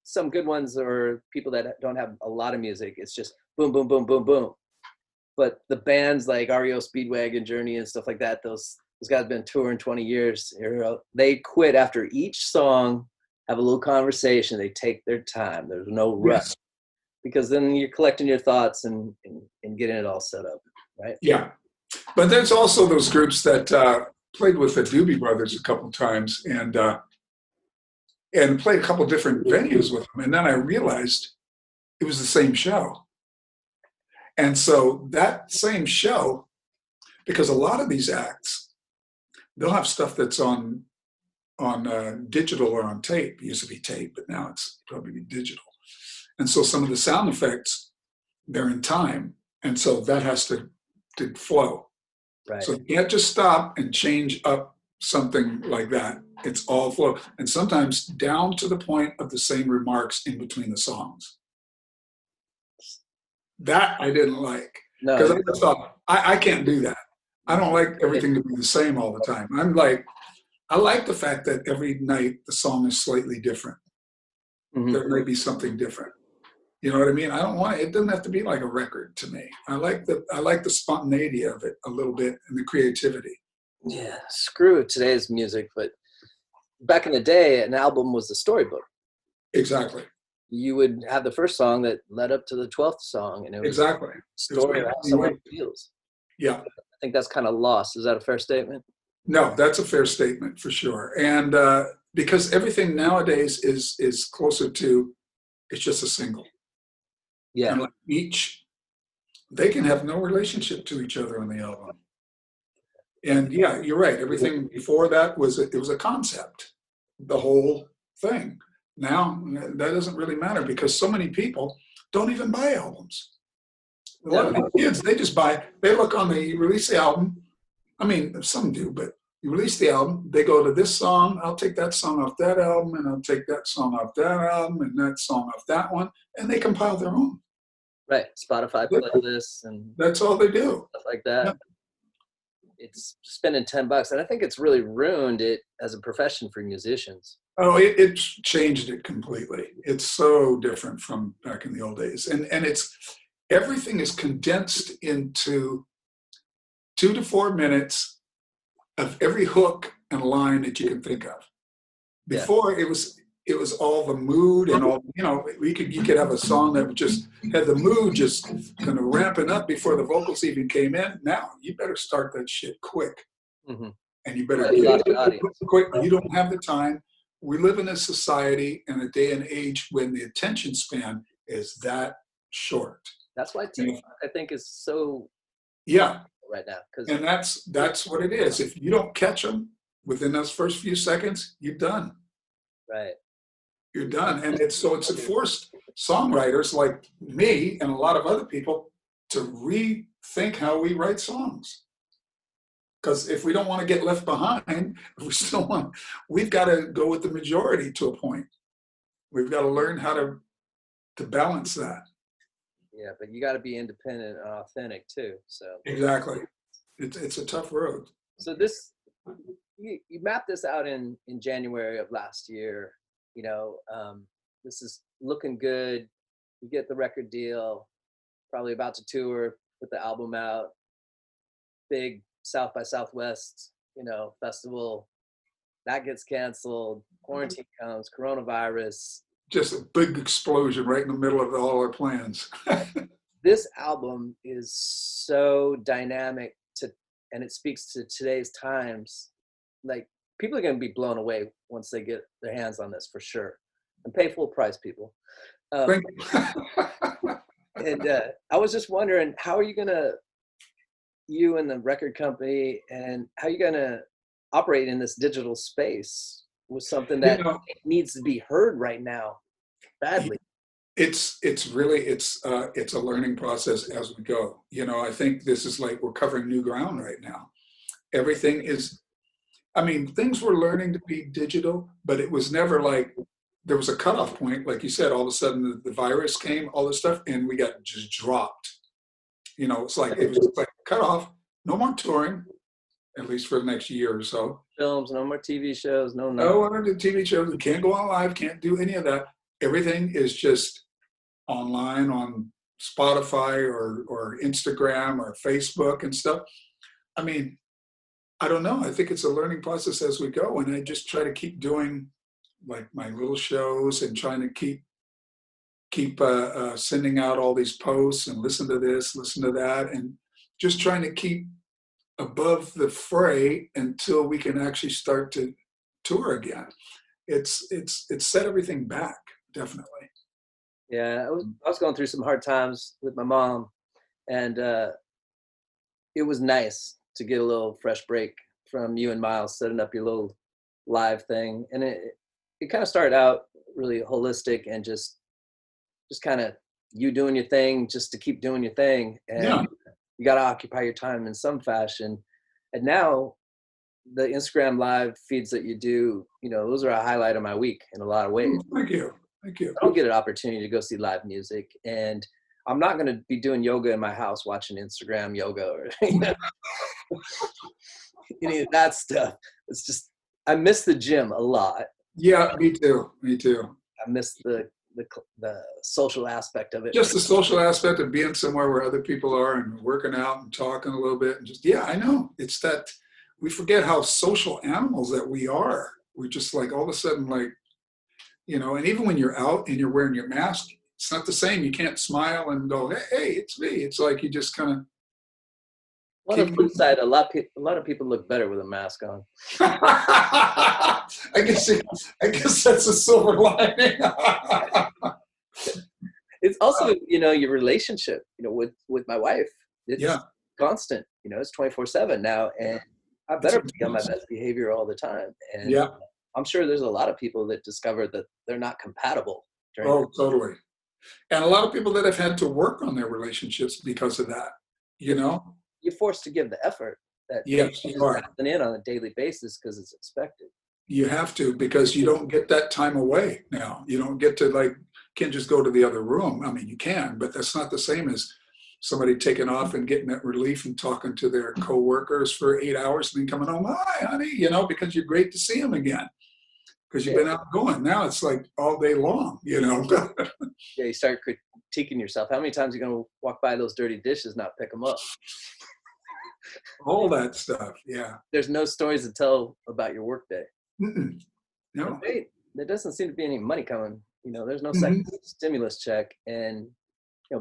Some good ones are people that don't have a lot of music. It's just boom, boom, boom, boom, boom. But the bands like REO Speedwagon, Journey, and stuff like that, those guys have been touring 20 years. They quit after each song, have a little conversation. They take their time. There's no rush. Because then you're collecting your thoughts and getting it all set up, right? Yeah. But there's also those groups that played with the Doobie Brothers a couple times and played a couple different venues with them. And then I realized it was the same show. And so that same show, because a lot of these acts, they'll have stuff that's on digital or on tape. It used to be tape, but now it's probably digital. And so some of the sound effects, they're in time. And so that has to flow. Right. So you can't just stop and change up something like that. It's all flow. And sometimes down to the point of the same remarks in between the songs. That I didn't like. Because I thought, I can't do that. I don't like everything to be the same all the time. I like the fact that every night the song is slightly different. Mm-hmm. There may be something different. You know what I mean? I don't want it. It doesn't have to be like a record to me. I like the spontaneity of it a little bit and the creativity. Yeah, screw today's music, but back in the day, an album was a storybook. Exactly. You would have the first song that led up to the 12th song, and it was exactly story of how someone feels. Yeah, I think that's kind of lost. Is that a fair statement? No, that's a fair statement for sure. And because everything nowadays is closer to, it's just a single. Yeah. And like they can have no relationship to each other on the album. And yeah, you're right. Everything before that it was a concept, the whole thing. Now that doesn't really matter because so many people don't even buy albums. A lot of the kids, they look on you release the album. I mean, some do, but you release the album, they go to this song, I'll take that song off that album, and I'll take that song off that album, and that song off that one, and they compile their own. Right, Spotify playlists and that's all they do. Stuff like that. Yeah. It's spending $10, and I think it's really ruined it as a profession for musicians. Oh, it changed it completely. It's so different from back in the old days, and everything is condensed into 2 to 4 minutes of every hook and line that you can think of. Before it was all the mood and all, you could have a song that just had the mood just kind of ramping up before the vocals even came in. Now you better start that shit quick. Mm-hmm. And you better get it quick. You don't have the time. We live in a society and a day and age when the attention span is that short. That's why TikTok, I think, is so right now. And that's what it is. If you don't catch them within those first few seconds, you're done. Right. You're done. And it's forced songwriters like me and a lot of other people to rethink how we write songs. Because if we don't want to get left behind, we've got to go with the majority to a point. We've got to learn how to balance that. Yeah, but you got to be independent and authentic too. So exactly, it's a tough road. So you mapped this out in January of last year. This is looking good. You get the record deal. Probably about to tour, put the album out. Big South by Southwest, festival. That gets canceled. Quarantine comes. Coronavirus. Just a big explosion right in the middle of all our plans. This album is so dynamic and it speaks to today's times. Like, people are going to be blown away once they get their hands on this, for sure. And pay full price, people. Thank you. And I was just wondering, how are you and the record company, and how are you going to operate in this digital space with something that needs to be heard right now badly? It's a learning process as we go. I think this is like we're covering new ground right now. Everything is, things were learning to be digital, but it was never like there was a cutoff point. Like you said, all of a sudden the virus came, all this stuff, and we got just dropped. It's like it was like cut off, no more touring, at least for the next year or so. Films, no more TV shows, no other TV shows. We can't go on live, can't do any of that. Everything is just online on Spotify or Instagram or Facebook and stuff. I don't know. I think it's a learning process as we go, and I just try to keep doing like my little shows and trying to keep sending out all these posts and listen to this, listen to that, and just trying to keep above the fray until we can actually start to tour again. It's set everything back, definitely. Yeah, I was going through some hard times with my mom, and it was nice to get a little fresh break from you and Miles setting up your little live thing. And it kind of started out really holistic and just kind of you doing your thing just to keep doing your thing. And you got to occupy your time in some fashion. And now the Instagram live feeds that you do, those are a highlight of my week in a lot of ways. Thank you. I don't get an opportunity to go see live music, and I'm not going to be doing yoga in my house, watching Instagram yoga or any of that stuff. It's just, I miss the gym a lot. Yeah, me too. I miss the social aspect of it. Just the social aspect of being somewhere where other people are and working out and talking a little bit and just, I know. It's that we forget how social animals that we are. We're just like all of a sudden like, and even when you're out and you're wearing your mask, it's not the same. You can't smile and go, hey, it's me. It's like you just kind of. On the flip side, a lot of people look better with a mask on. I guess that's a silver lining. It's also, your relationship, with my wife. It's constant. It's 24/7 now, and I better be on my best behavior all the time. And I'm sure there's a lot of people that discover that they're not compatible. Totally. And a lot of people that have had to work on their relationships because of that, You're forced to give the effort that you are happening in on a daily basis because it's expected. You have to, because you don't get that time away now. You don't get to can't just go to the other room. I mean, you can, but that's not the same as somebody taking off and getting that relief and talking to their coworkers for 8 hours and then coming home, hi, honey, because you're great to see them again. Because you've been outgoing. Now it's like all day long, you start critiquing yourself. How many times are you going to walk by those dirty dishes, not pick them up? All that stuff, yeah. There's no stories to tell about your workday. No. There doesn't seem to be any money coming. There's no second stimulus check. And,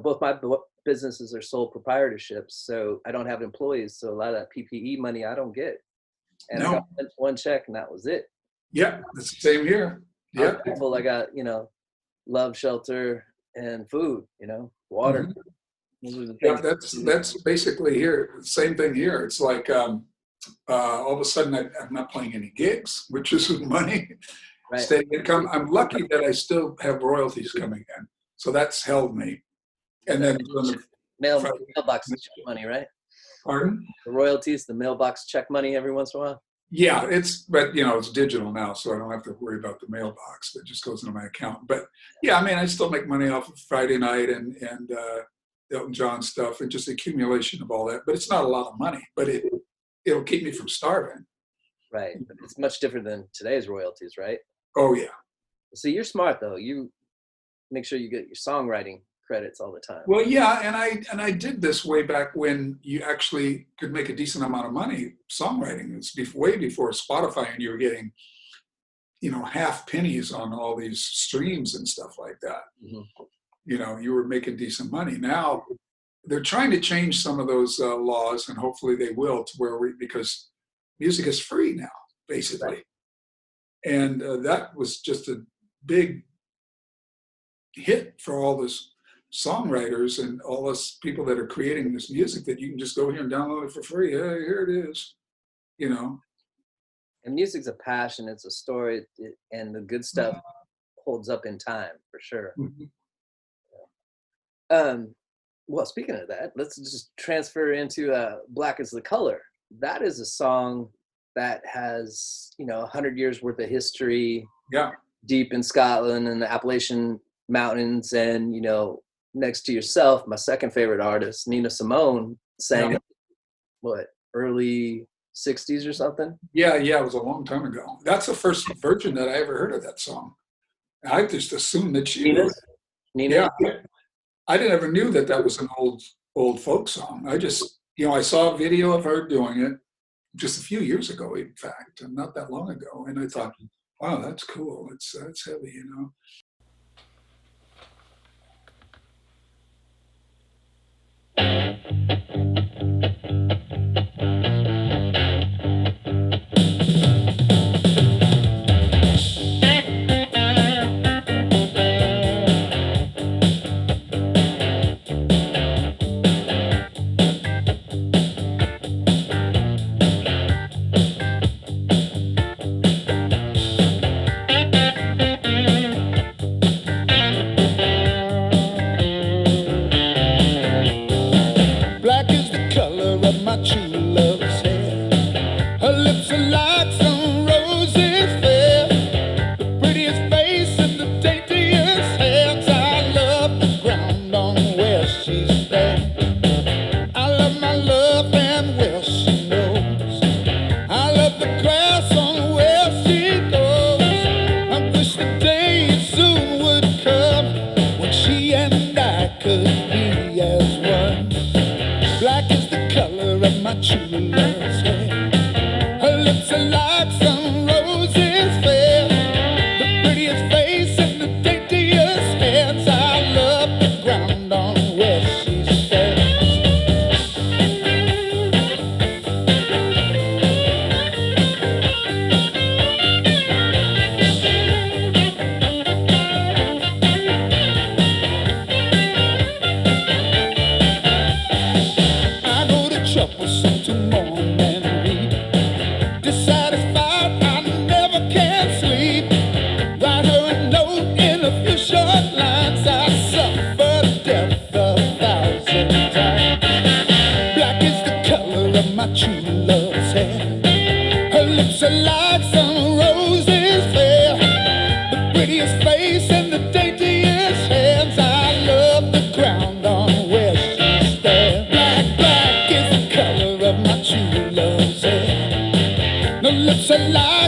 both my businesses are sole proprietorships, so I don't have employees. So a lot of that PPE money I don't get. And I got one check and that was it. Yeah, it's the same here. Yeah. I'm thankful I got, love, shelter, and food, water. Yeah, that's basically here. Same thing here. It's like all of a sudden I'm not playing any gigs, which is money, steady income. I'm lucky that I still have royalties coming in, so that's held me. And then mailbox check money, right? Pardon? The royalties, the mailbox check money every once in a while. Yeah, it's digital now, so I don't have to worry about the mailbox. It just goes into my account. But I still make money off of Friday night and Elton John stuff and just accumulation of all that. But it's not a lot of money, but it'll keep me from starving. Right. But it's much different than today's royalties, right? Oh, yeah. So you're smart, though. You make sure you get your songwriting credits all the time. Well, yeah, and I did this way back when you actually could make a decent amount of money songwriting. It's way before Spotify, and you were getting, half pennies on all these streams and stuff like that. Mm-hmm. You were making decent money. Now they're trying to change some of those laws, and hopefully they will, to where because music is free now, basically. Right. And that was just a big hit for all this songwriters and all us people that are creating this music, that you can just go here and download it for free. Hey, here it is, And music's a passion. It's a story, and the good stuff holds up in time for sure. Mm-hmm. Well, speaking of that, let's just transfer into Black is the Color. That is a song that has, 100 years worth of history. Yeah. Deep in Scotland and the Appalachian Mountains, and, next to yourself, my second favorite artist, Nina Simone, sang early 60s or something? Yeah, it was a long time ago. That's the first version that I ever heard of that song. I just assumed that she was. Nina? Yeah, I never knew that was an old folk song. I just, I saw a video of her doing it just a few years ago, in fact, and not that long ago. And I thought, wow, that's cool. That's heavy, Black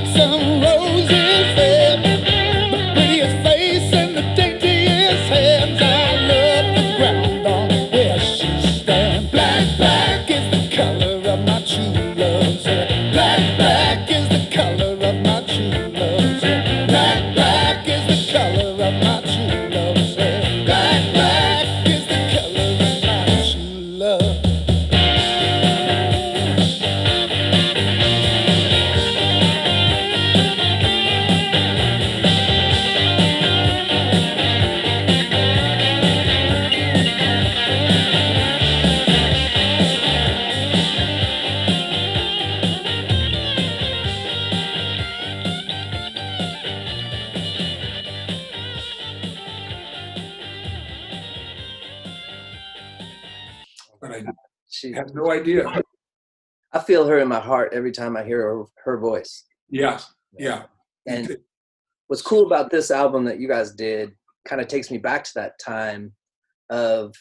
got some roses there, the prettiest face and the daintiest hands. I love the ground on where she stands. Black, black is the color of my true love's hair. Black, black is the color of my true love's hair. Black, black is the color of my true love's hair. Black, black is the color of my true love. But I She, had no idea. I feel her in my heart every time I hear her voice. Yes, yeah. And what's cool about this album that you guys did kind of takes me back to that time of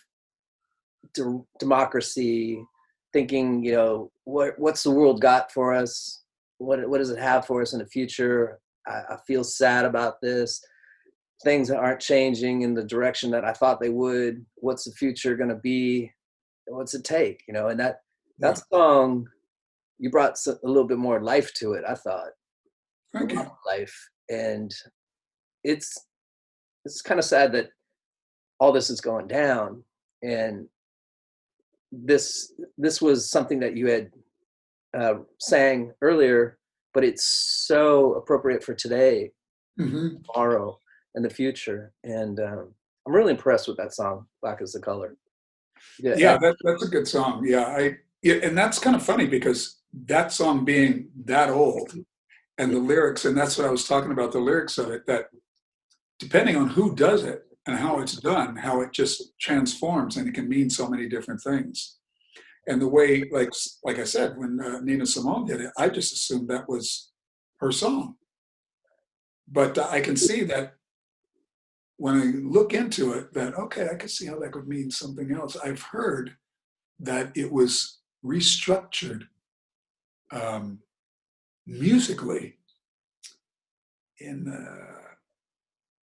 democracy, thinking, you know, what's the world got for us? What does it have for us in the future? I feel sad about this. Things aren't changing in the direction that I thought they would. What's the future going to be? What's it take? You know, and that song, you brought a little bit more life to it, I thought. Thank you. Life. And it's kind of sad that all this is going down. And this was something that you had sang earlier, but it's so appropriate for today, tomorrow, and the future. And I'm really impressed with that song, Black is the Color. Yeah, that's a good song. Yeah, and that's kind of funny because that song being that old and the lyrics, and that's what I was talking about, the lyrics of it, that depending on who does it and how it's done, how it just transforms and it can mean so many different things. And the way, like I said, when Nina Simone did it, I just assumed that was her song. But I can see that when I look into it, that, okay, I can see how that could mean something else. I've heard that it was restructured musically in,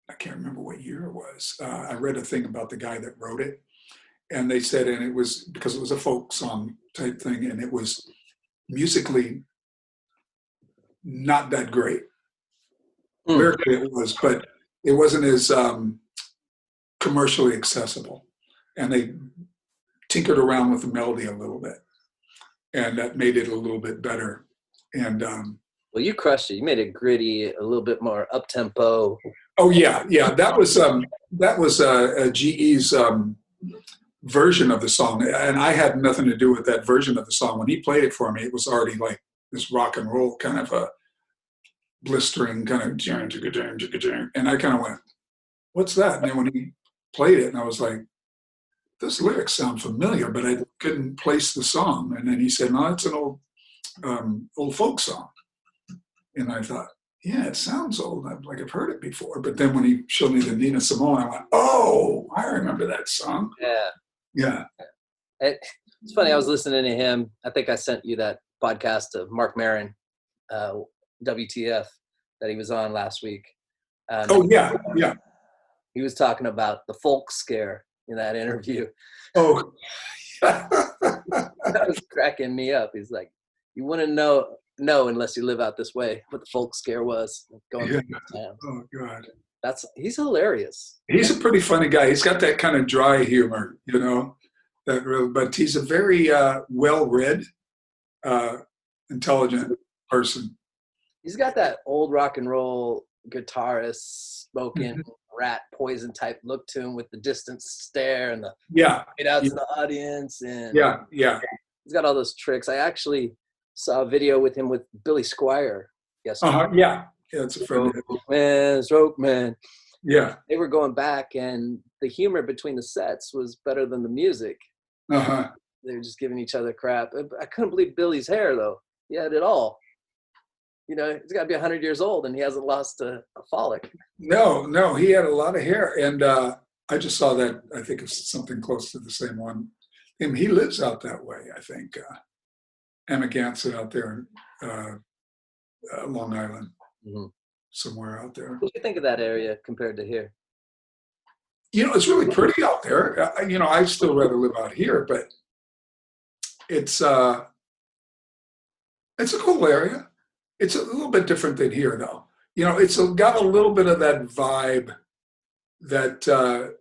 I can't remember what year it was. I read a thing about the guy that wrote it, and they said, and it was because it was a folk song type thing, and it was musically not that great. Lyrically it was, but it wasn't as commercially accessible. And they tinkered around with the melody a little bit, and that made it a little bit better. And well, you crushed it. You made it gritty, a little bit more up tempo. Oh yeah, that was GE's version of the song, and I had nothing to do with that version of the song. When he played it for me, it was already like this rock and roll kind of a blistering kind of, and I kind of went, "What's that?" And then when he played it, and I was like, "Those lyrics sound familiar," but I couldn't place the song. And then he said, "No, it's an old folk song." And I thought, yeah, it sounds old. I've heard it before. But then when he showed me the Nina Simone, I went, oh, I remember that song. Yeah. It's funny. I was listening to him. I think I sent you that podcast of Mark Maron, WTF, that he was on last week. Yeah. He was talking about the folk scare in that interview. Oh, That was cracking me up. He's like, you wouldn't know unless you live out this way what the folk scare was going through town. Oh God, he's hilarious. He's a pretty funny guy. He's got that kind of dry humor, but he's a very well-read, intelligent person. He's got that old rock and roll guitarist, smoking rat poison type look to him with the distant stare and the get out to the audience, and he's got all those tricks. I actually saw a video with him with Billy Squier yesterday. Yeah, it's a friend. Stroke man. Yeah, they were going back, and the humor between the sets was better than the music. They were just giving each other crap. I couldn't believe Billy's hair though. He had it all. He's got to be 100 years old, and he hasn't lost a follicle. No, he had a lot of hair, and I just saw that. I think it's something close to the same one. And he lives out that way, I think. Emma Gansett out there in Long Island, Mm-hmm. somewhere out there. What do you think of that area compared to here? It's really pretty out there. I still rather live out here, but it's a cool area. It's a little bit different than here, though. It's got a little bit of that vibe, that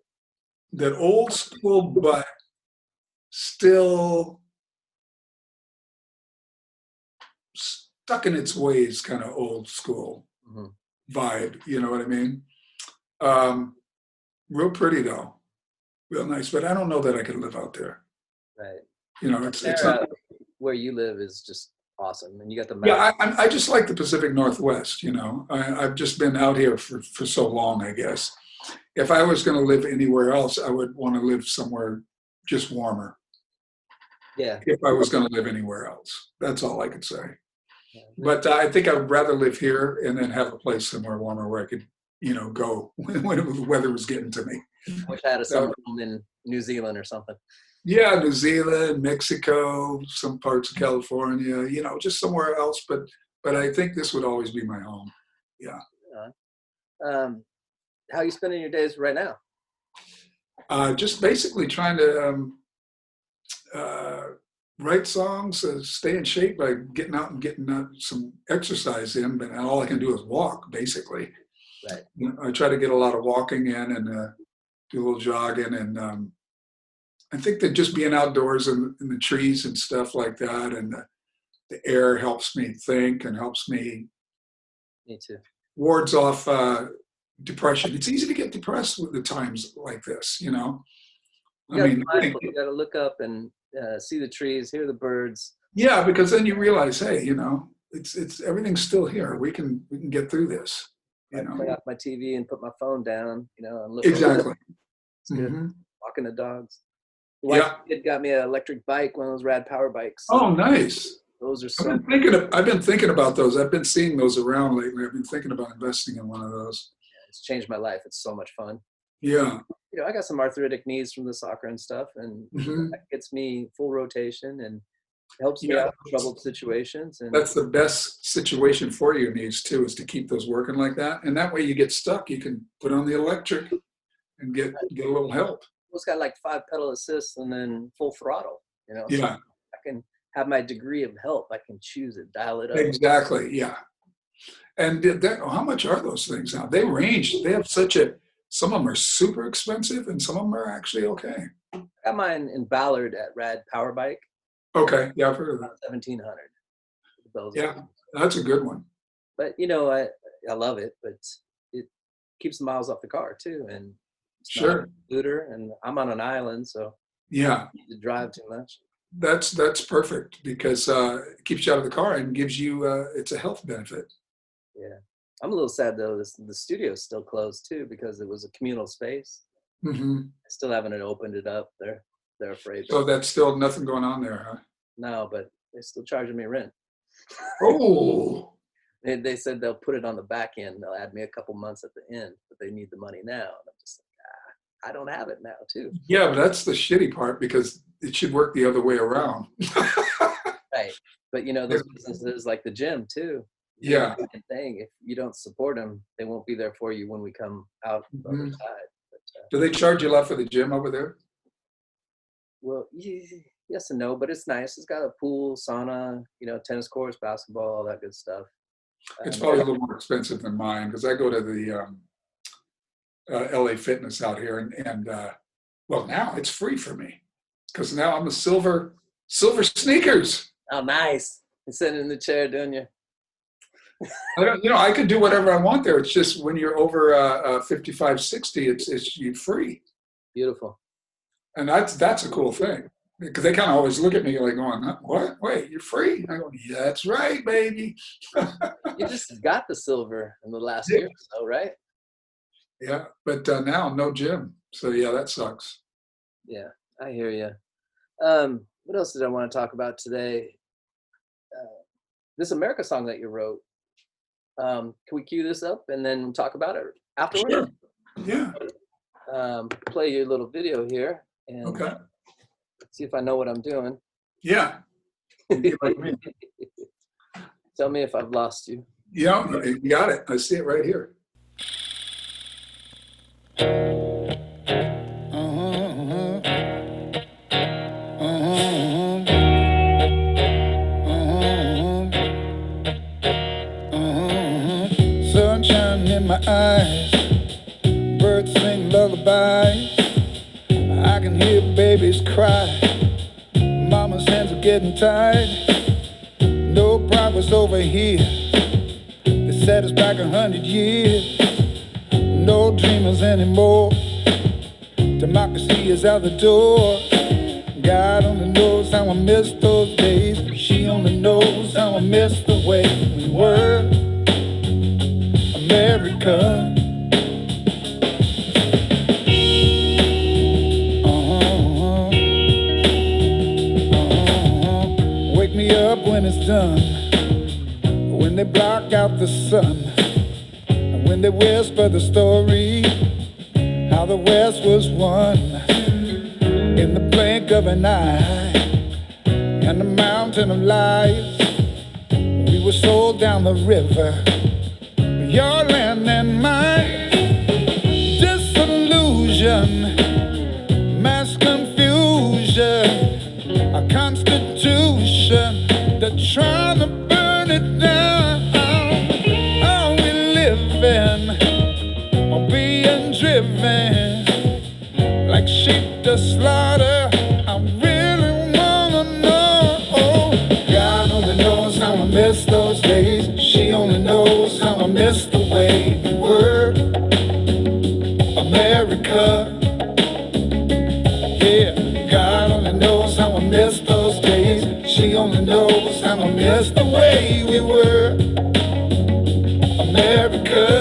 old school, but still stuck in its ways, kind of old school vibe. You know what I mean? Real pretty though, real nice. But I don't know that I could live out there. Right. It's not, where you live is just awesome, and you got the yeah. I just like the Pacific Northwest. I've just been out here for so long. I guess if I was going to live anywhere else, I would want to live somewhere just warmer. Yeah. If I was going to live anywhere else, that's all I could say. Yeah. But I think I would rather live here and then have a place somewhere warmer where I could, go when the weather was getting to me. I wish I had a summer home in New Zealand or something. Yeah, New Zealand, Mexico, some parts of California, just somewhere else. But I think this would always be my home. Yeah. How are you spending your days right now? Just basically trying to write songs, stay in shape by getting out and getting some exercise in. But all I can do is walk, basically. Right. I try to get a lot of walking in and do a little jogging. And I think that just being outdoors in the trees and stuff like that, and the air helps me think and helps me. Me too. Wards off depression. It's easy to get depressed with the times like this, You got to look up and see the trees, hear the birds. Yeah, because then you realize, hey, it's everything's still here. We can get through this. Play off my TV and put my phone down. And look. Exactly. It's good. Walking the dogs. The kid got me an electric bike, one of those rad power bikes. Oh, nice. Those are so. I've been thinking about those. I've been seeing those around lately. I've been thinking about investing in one of those. Yeah, it's changed my life. It's so much fun. Yeah. I got some arthritic knees from the soccer and stuff, and that gets me full rotation and helps me out in troubled situations. And that's the best situation for your knees too, is to keep those working like that. And that way you get stuck, you can put on the electric and get a little help. It's got like 5 pedal assists and then full throttle, Yeah. So I can have my degree of help. I can choose it, dial it up. Exactly. Yeah. And how much are those things now? They range. They have some of them are super expensive and some of them are actually okay. I got mine in Ballard at Rad Power Bike. Okay. Yeah, I've heard of that. 1,700. Yeah, that's a good one. But, I love it, but it keeps the miles off the car too. And it's not a scooter, and I'm on an island, so yeah, you need to drive too much. That's perfect because it keeps you out of the car and gives you it's a health benefit. Yeah. I'm a little sad though. The studio is still closed too because it was a communal space. Mm-hmm. I still haven't opened it up. They're afraid. So that's still nothing going on there, huh? No, but they're still charging me rent. Oh. They said they'll put it on the back end. They'll add me a couple months at the end, but they need the money now. And I'm just like, I don't have it now too. Yeah, but that's the shitty part because it should work the other way around. Right. But those businesses like the gym too. Yeah. Thing. If you don't support them, they won't be there for you when we come out the other side. But, do they charge you a lot for the gym over there? Well, yes and no, but it's nice. It's got a pool, sauna, tennis courts, basketball, all that good stuff. It's probably a little more expensive than mine because I go to the LA Fitness out here, and well, now it's free for me because now I'm a silver sneakers. Oh, nice! You're sitting in the chair, doing you? I could do whatever I want there. It's just when you're over 55, 60, it's you free. Beautiful. And that's a cool thing because they kind of always look at me like going, what? Wait, you're free? I go, yeah, that's right, baby. You just got the silver in the last year or so, right? Yeah, but now no gym. So yeah, that sucks. Yeah, I hear you. What else did I want to talk about today? This America song that you wrote. Can we cue this up and then talk about it afterwards? Sure. Yeah. Play your little video here and okay. See if I know what I'm doing. Yeah. Tell me if I've lost you. Yeah, you got it. I see it right here. Sunshine in my eyes, birds sing lullabies. I can hear babies cry. Mama's hands are getting tired. No progress over here. They set us back 100 years. No dreamers anymore. Democracy is out the door. God only knows how I miss those days. She only knows how I miss the way we were. America. Wake me up when it's done. When they block out the sun. And when they whisper the story. How the West was won. In the blink of an eye. And the mountain of lies. We were sold down the river. Your land and mine. Disillusion, mass confusion, a constitution that's trying to burn it down. Are we living or being driven like sheep to slaughter? I really wanna know. God only knows how I miss those days. She only knows how I miss the way we were. America. Yeah, God only knows how I miss those days. She only knows how I miss the way we were. America.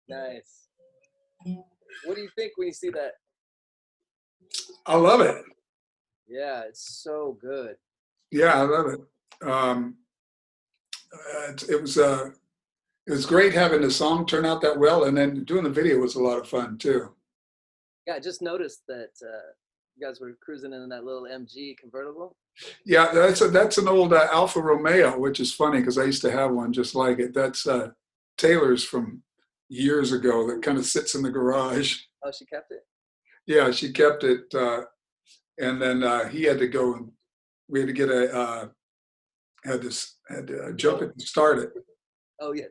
Nice. What do you think when you see that? I love it. Yeah, it's so good. Yeah, I love it. It was great having the song turn out that well, and then doing the video was a lot of fun too. Yeah, I just noticed that you guys were cruising in that little MG convertible. Yeah, that's an old Alfa Romeo, which is funny because I used to have one just like it. That's Taylor's from years ago that kind of sits in the garage. Oh, she kept it? Yeah, she kept it. And then he had to go, and we had to get had to jump it and start it. Oh, yeah.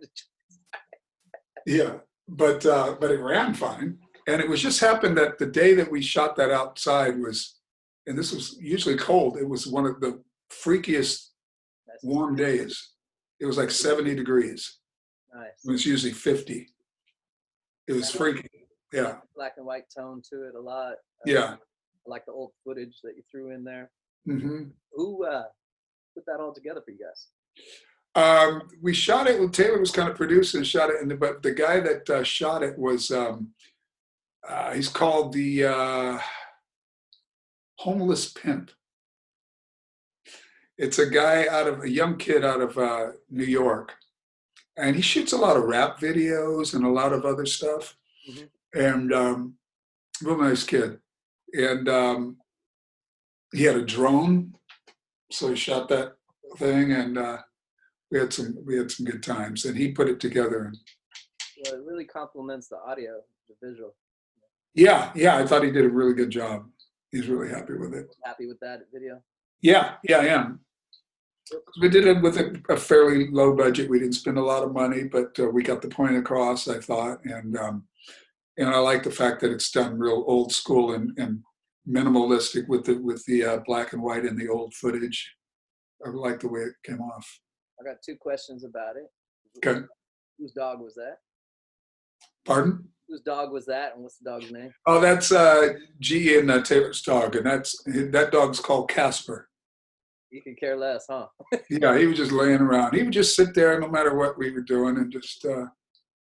Yeah, but it ran fine. And it was just happened that the day that we shot that outside was and this was usually cold. It was one of the freakiest warm days. It was like 70 degrees. Nice. It was usually 50. It was freaky. Yeah. Black and white tone to it a lot. Yeah. I like the old footage that you threw in there. Mm-hmm. Who put that all together for you guys? We shot it. Taylor was kind of producing and shot it, but the guy that shot it was he's called the Homeless Pimp. It's a young kid out of New York, and he shoots a lot of rap videos and a lot of other stuff. Mm-hmm. And real nice kid. And he had a drone, so he shot that thing, and we had some good times. And he put it together. Well, it really complements the audio, the visual. Yeah, I thought he did a really good job. He's really happy with it. Happy with that video? Yeah, I am. We did it with a fairly low budget. We didn't spend a lot of money, but we got the point across, I thought. And I like the fact that it's done real old school and minimalistic with the black and white and the old footage. I like the way it came off. I got 2 questions about it. Okay. Whose dog was that? Pardon? Whose dog was that, and what's the dog's name? Oh, that's G and Taylor's dog, and that dog's called Casper. You could care less, huh? Yeah, he was just laying around. He would just sit there no matter what we were doing and just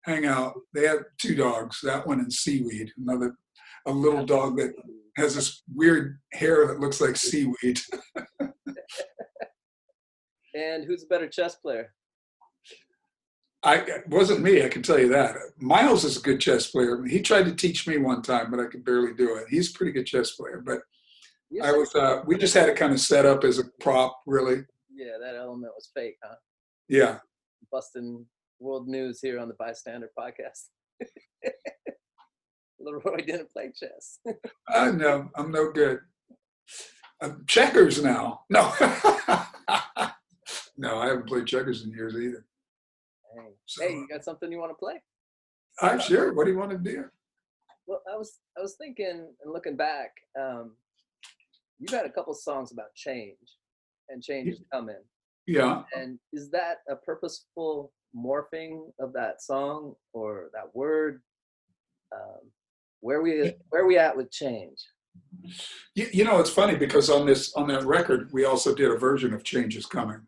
hang out. They had 2 dogs, that one and Seaweed, a little dog that has this weird hair that looks like seaweed. And who's a better chess player? It wasn't me, I can tell you that. Miles is a good chess player. He tried to teach me one time, but I could barely do it. He's a pretty good chess player, but we just had it kind of set up as a prop, really. Yeah, that element was fake, huh? Yeah. Busting world news here on the B.I.Stander Podcast. LeRoy didn't play chess. No, I'm no good. Checkers now. No. No, I haven't played checkers in years either. Hey, you got something you want to play? I'm sure. What do you want to do? Well, I was thinking and looking back, you've had a couple songs about change, and change is coming. Yeah. And is that a purposeful morphing of that song or that word? Where we at with change? You know, it's funny because on that record we also did a version of Change is Coming.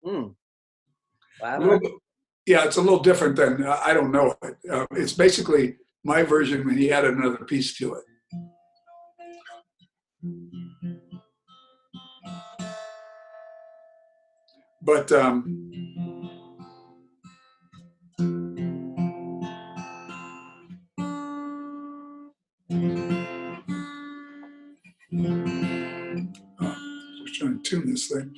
Wow. Yeah, it's a little different than I don't know it. It's basically my version when he added another piece to it. But just trying to tune this thing.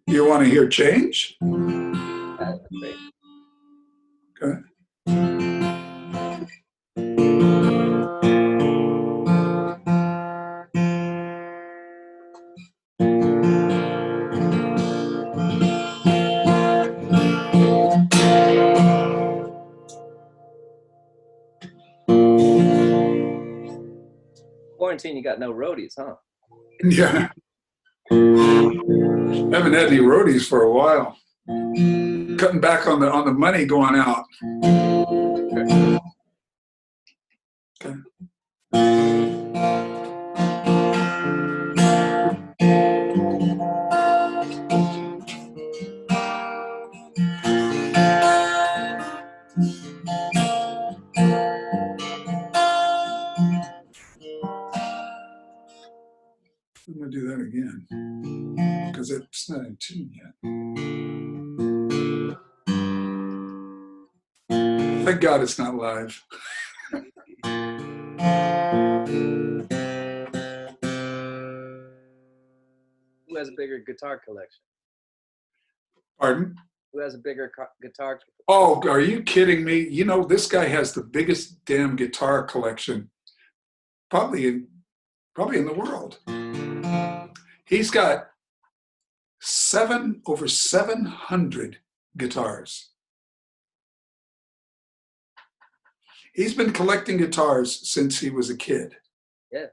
You want to hear Change? Okay. Quarantine, you got no roadies, huh? Yeah. Haven't had any roadies for a while. Cutting back on the money going out. Okay. I'm going to do that again because it's not in tune yet. Thank God it's not live. Who has a bigger guitar collection? Pardon? Who has a bigger guitar? Oh, are you kidding me? You know, this guy has the biggest damn guitar collection probably in the world. He's got over 700 guitars. He's been collecting guitars since he was a kid. Yeah.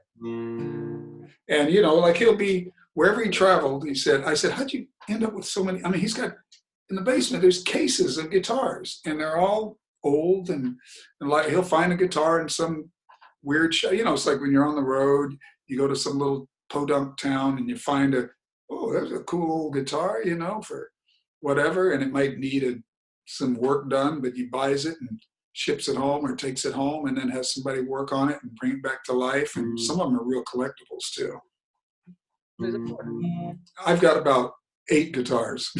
And, you know, like he'll be, wherever he traveled, I said, how'd you end up with so many? I mean, he's got, in the basement, there's cases of guitars, and they're all old, and like he'll find a guitar in some weird show. You know, it's like when you're on the road, you go to some little podunk town and you find there's a cool old guitar, you know, for whatever, and it might need some work done, but he buys it and ships it home or takes it home and then has somebody work on it and bring it back to life. And some of them are real collectibles too. I've got about 8 guitars.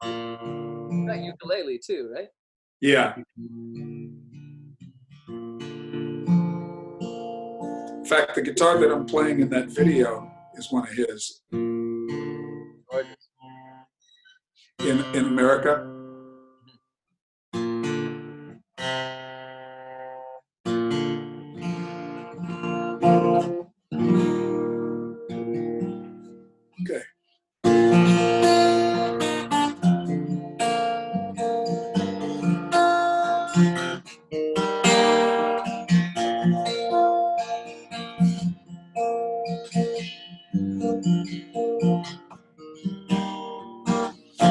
Got ukulele too, right? Yeah. In fact, the guitar that I'm playing in that video is one of his. In America. Okay.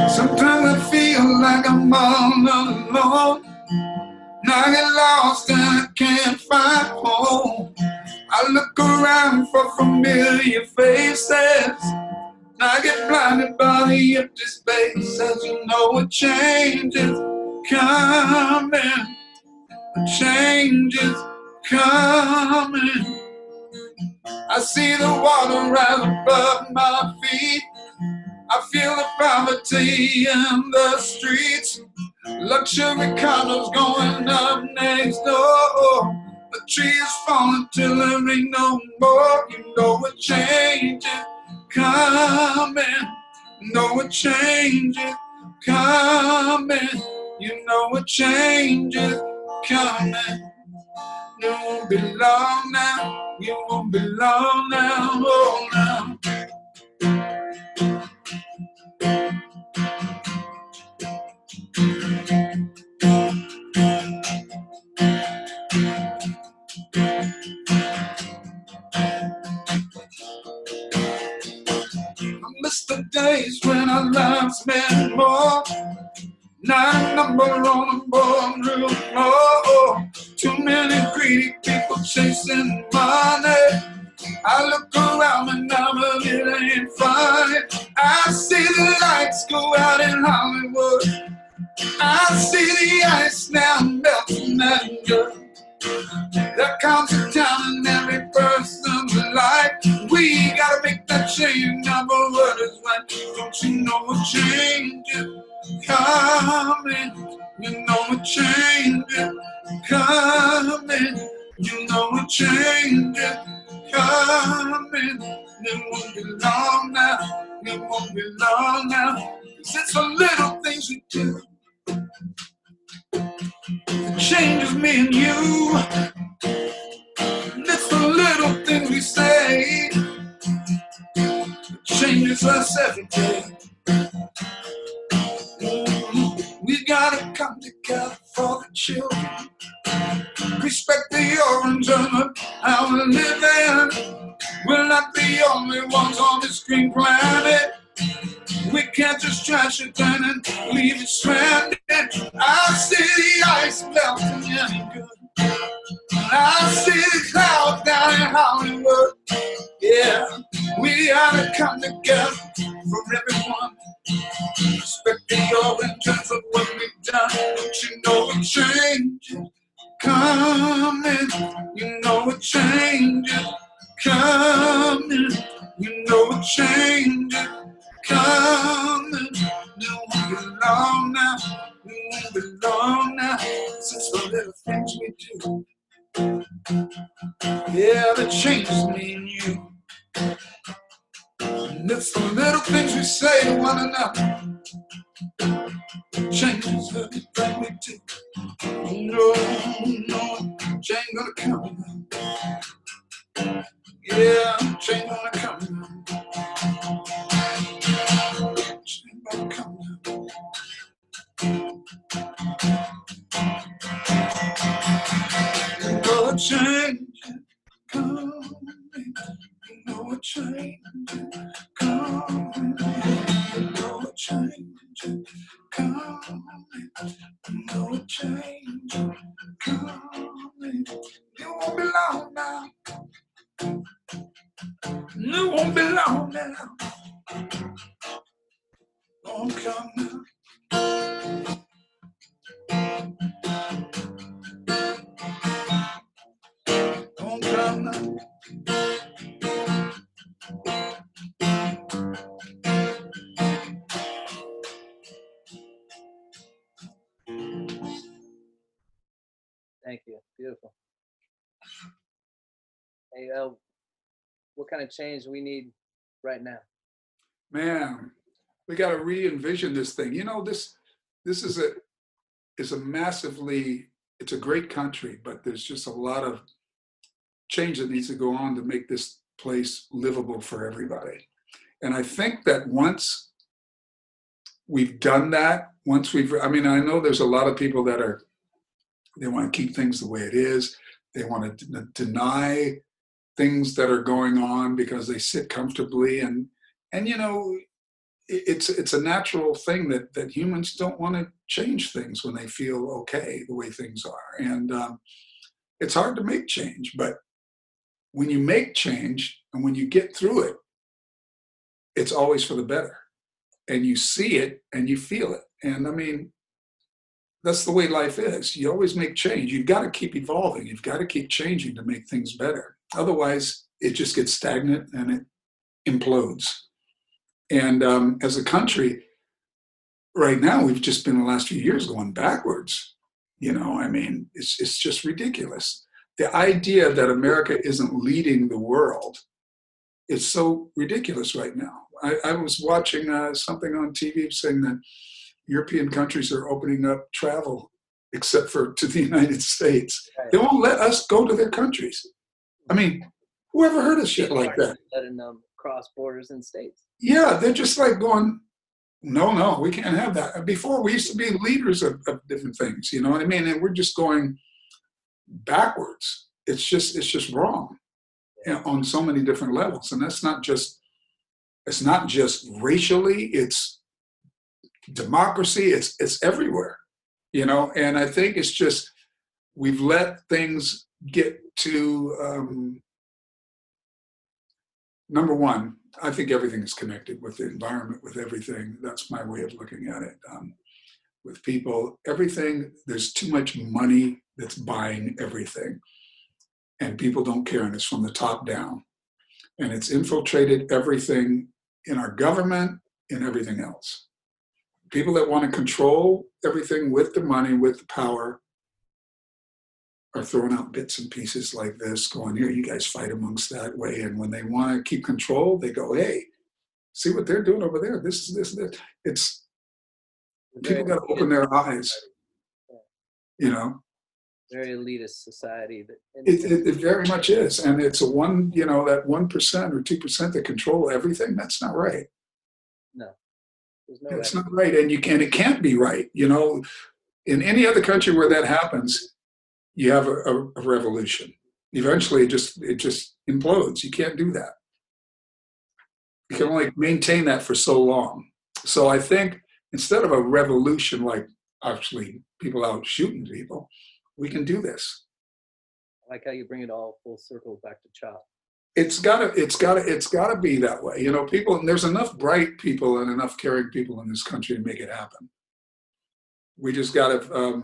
Sometimes I feel like I'm all alone. And I get lost and I can't find home. I look around for familiar faces. And I get blinded by the empty space. As you know, a change is coming. A change is coming. I see the water right above my feet. I feel the poverty in the streets. Luxury cars going up next door. The trees falling till there ain't no more. You know a change is coming. You know a change is coming. You know a change is coming. You won't be long now. You won't be long now. Oh, now. I miss the days when our lives meant more. Not a number on the boardroom floor. Too many greedy people chasing money. I look around and now but it ain't fine. I see the lights go out in Hollywood. I see the ice now melting and good. There comes a time in every person's life. We gotta make that change, number what is right. Don't you know a change is coming? You know a change is coming. You know a change is coming. It won't be long now. It won't be long now. 'Cause it's the little things we do that changes me and you. It's the little things we say that changes us every day. We gotta come together for the children. Respect the origin of how we're living. We're not the only ones on this green planet. We can't just trash it down and leave it stranded. I see the ice melting and good. I see the clouds down in Hollywood. Yeah, we ought to come together for everyone. Respect the origins of what we've done. Don't you know a change is coming? You know a change is coming. You know a change is coming. It won't be long now. It won't be long now. Since the little things we do, yeah, that changes me and you. And it's the little things we say to one another changes everything we do. No, change gonna come. Yeah, change gonna come. Change gonna come. No change. know a change coming. Know a change coming. Know a change coming. It won't be long now. It won't be long now. Won't come now. Won't come now. Thank you. Beautiful. Hey, what kind of change we need right now? Man, we got to re-envision this thing. You know, this is a massively, it's a great country, but there's just a lot of change that needs to go on to make this place livable for everybody. And I think that once we've done that, I know there's a lot of people that they want to keep things the way it is. They want to deny things that are going on because they sit comfortably. And you know, it's a natural thing that humans don't want to change things when they feel okay the way things are. And it's hard to make change, but when you make change and when you get through it, it's always for the better. And you see it and you feel it. And I mean, that's the way life is. You always make change. You've got to keep evolving. You've got to keep changing to make things better. Otherwise, it just gets stagnant and it implodes. And as a country, right now, we've just been the last few years going backwards. You know, I mean, it's just ridiculous. The idea that America isn't leading the world is so ridiculous right now. I was watching something on TV saying that European countries are opening up travel, except for to the United States. They won't let us go to their countries. I mean, who ever heard of shit like that? Letting them cross borders in states. Yeah, they're just like going, no, we can't have that. Before, we used to be leaders of different things, you know what I mean? And we're just going backwards. It's just wrong, you know, on so many different levels. And it's not just racially, it's democracy, it's everywhere, you know. And I think it's just, we've let things get to, number one, I think everything is connected with the environment, with everything. That's my way of looking at it. With people, everything, there's too much money that's buying everything. And people don't care, and it's from the top down. And it's infiltrated everything in our government and everything else. People that want to control everything with the money, with the power, are throwing out bits and pieces like this, going, here, you guys fight amongst that way. And when they want to keep control, they go, hey, see what they're doing over there. This is this. It's, people got to open their eyes, you know. Very elitist society. It very much is. And it's that 1% or 2% that control everything. That's not right. No. It's not right. And it can't be right. You know, in any other country where that happens, you have a revolution. Eventually, it just implodes. You can't do that. You can only maintain that for so long. So I think instead of a revolution, like actually people out shooting people, we can do this. I like how you bring it all full circle back to CHOP. It's gotta be that way. You know, people, and there's enough bright people and enough caring people in this country to make it happen. We just gotta,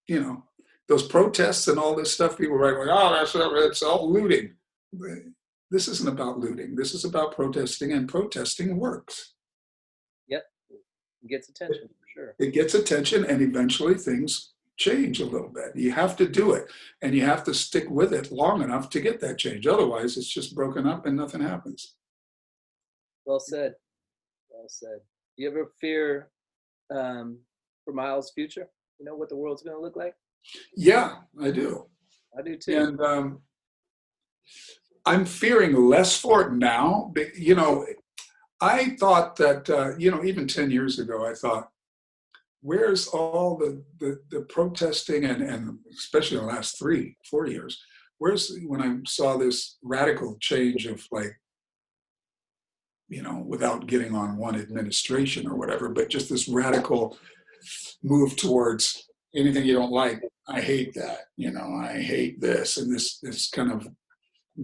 you know, those protests and all this stuff, people are like, oh, it's all looting. This isn't about looting. This is about protesting, and protesting works. Yep, it gets attention, for sure. It gets attention, and eventually things change a little bit. You have to do it, and you have to stick with it long enough to get that change. Otherwise, it's just broken up and nothing happens. Well said. Well said. Do you ever fear for Miles' future? You know what the world's going to look like? Yeah, I do. I do too. And I'm fearing less for it now. But, you know, I thought that, you know, even 10 years ago, I thought, where's all the protesting and especially in the last 3-4 years, when I saw this radical change of like, without getting on one administration or whatever, but just this radical move towards anything you don't like, I hate that, I hate this, and this kind of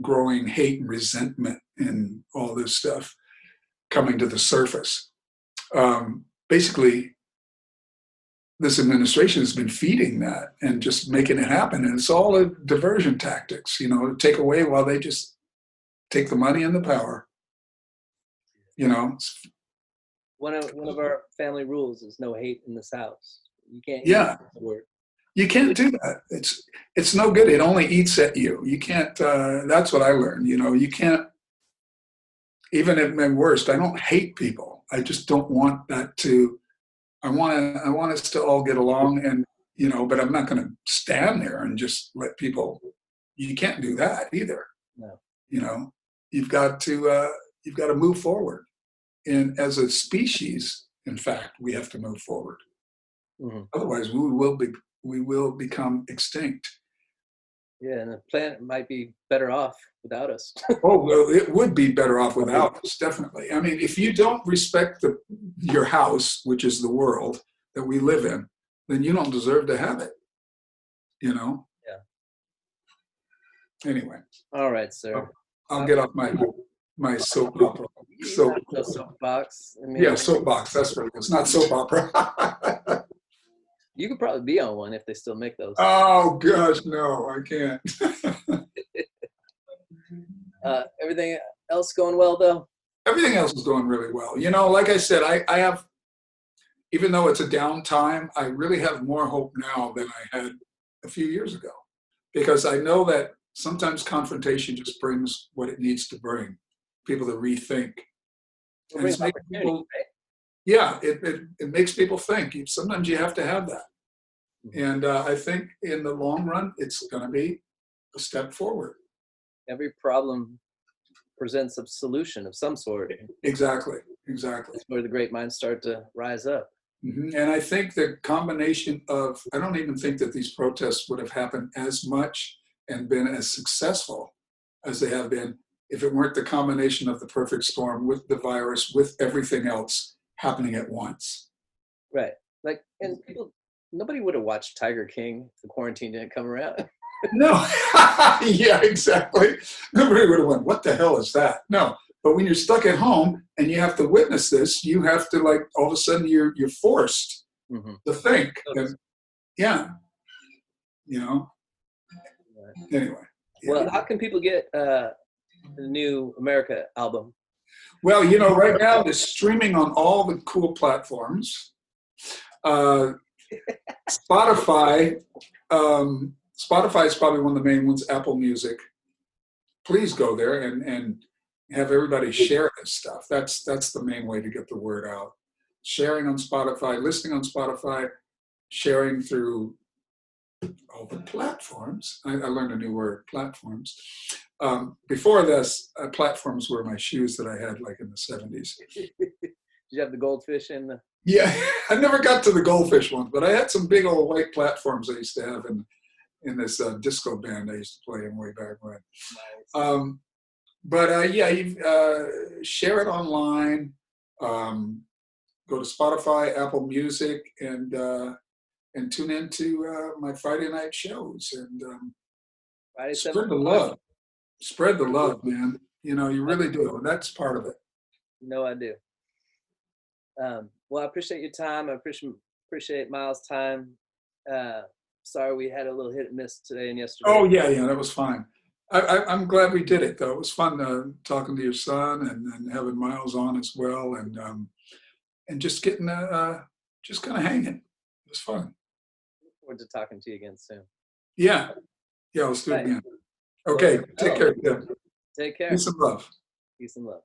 growing hate and resentment and all this stuff coming to the surface. Basically, this administration has been feeding that and just making it happen. And it's all a diversion tactics, to take away while they just take the money and the power. One of our family rules is no hate in this house. You can't use the word. You can't do that. It's no good. It only eats at you. You can't, that's what I learned, you can't, even at my worst, I don't hate people. I just don't want that to, I want us to all get along and, but I'm not going to stand there and just let people, you can't do that either. No. You've got to move forward. And as a species, in fact, we have to move forward. Mm-hmm. Otherwise we will become extinct. Yeah. And the planet might be better off without us. Oh, well, it would be better off without us, definitely. I mean, if you don't respect your house, which is the world that we live in, then you don't deserve to have it, Yeah. Anyway. All right, sir. I'll get off my soap opera. Soapbox. Soapbox. That's what it is. Not soap opera. You could probably be on one if they still make those. Oh, gosh, no, I can't. Everything else going well, though? Everything else is going really well. Like I said, I have, even though it's a downtime, I really have more hope now than I had a few years ago. Because I know that sometimes confrontation just brings what it needs to bring, people to rethink. And it's making people, it makes people think. Sometimes you have to have that. And I think in the long run, it's going to be a step forward. Every problem presents a solution of some sort. Exactly. That's where the great minds start to rise up. Mm-hmm. And I think the combination of, I don't even think that these protests would have happened as much and been as successful as they have been if it weren't the combination of the perfect storm with the virus, with everything else happening at once. Right. And nobody would have watched Tiger King if the quarantine didn't come around. No. Yeah, exactly. Nobody would have went, what the hell is that? No. But when you're stuck at home and you have to witness this, you have to all of a sudden you're forced to think. And, Anyway. Well, how can people get the new America album? Well, right now it's streaming on all the cool platforms. Spotify is probably one of the main ones, Apple Music. Please go there and have everybody share this stuff. That's the main way to get the word out. Sharing on Spotify, listening on Spotify, sharing through all the platforms. I learned a new word, platforms. Before this, platforms were my shoes that I had in the 70s. Did you have the goldfish in the... Yeah, I never got to the goldfish ones, but I had some big old white platforms I used to have in this disco band I used to play in way back when. Nice. You share it online. Go to Spotify, Apple Music, and tune into my Friday night shows and spread the love. Spread the love, man. You really do, and that's part of it. No, I do. Well, I appreciate your time. I appreciate Miles' time. Sorry we had a little hit and miss today and yesterday. Oh, yeah, that was fine. I'm glad we did it, though. It was fun talking to your son and having Miles on as well, and just getting just kind of hanging. It was fun. Look forward to talking to you again soon. Yeah, let's do it again. Okay, take care, Tim. Take care. Peace and love. Peace and love.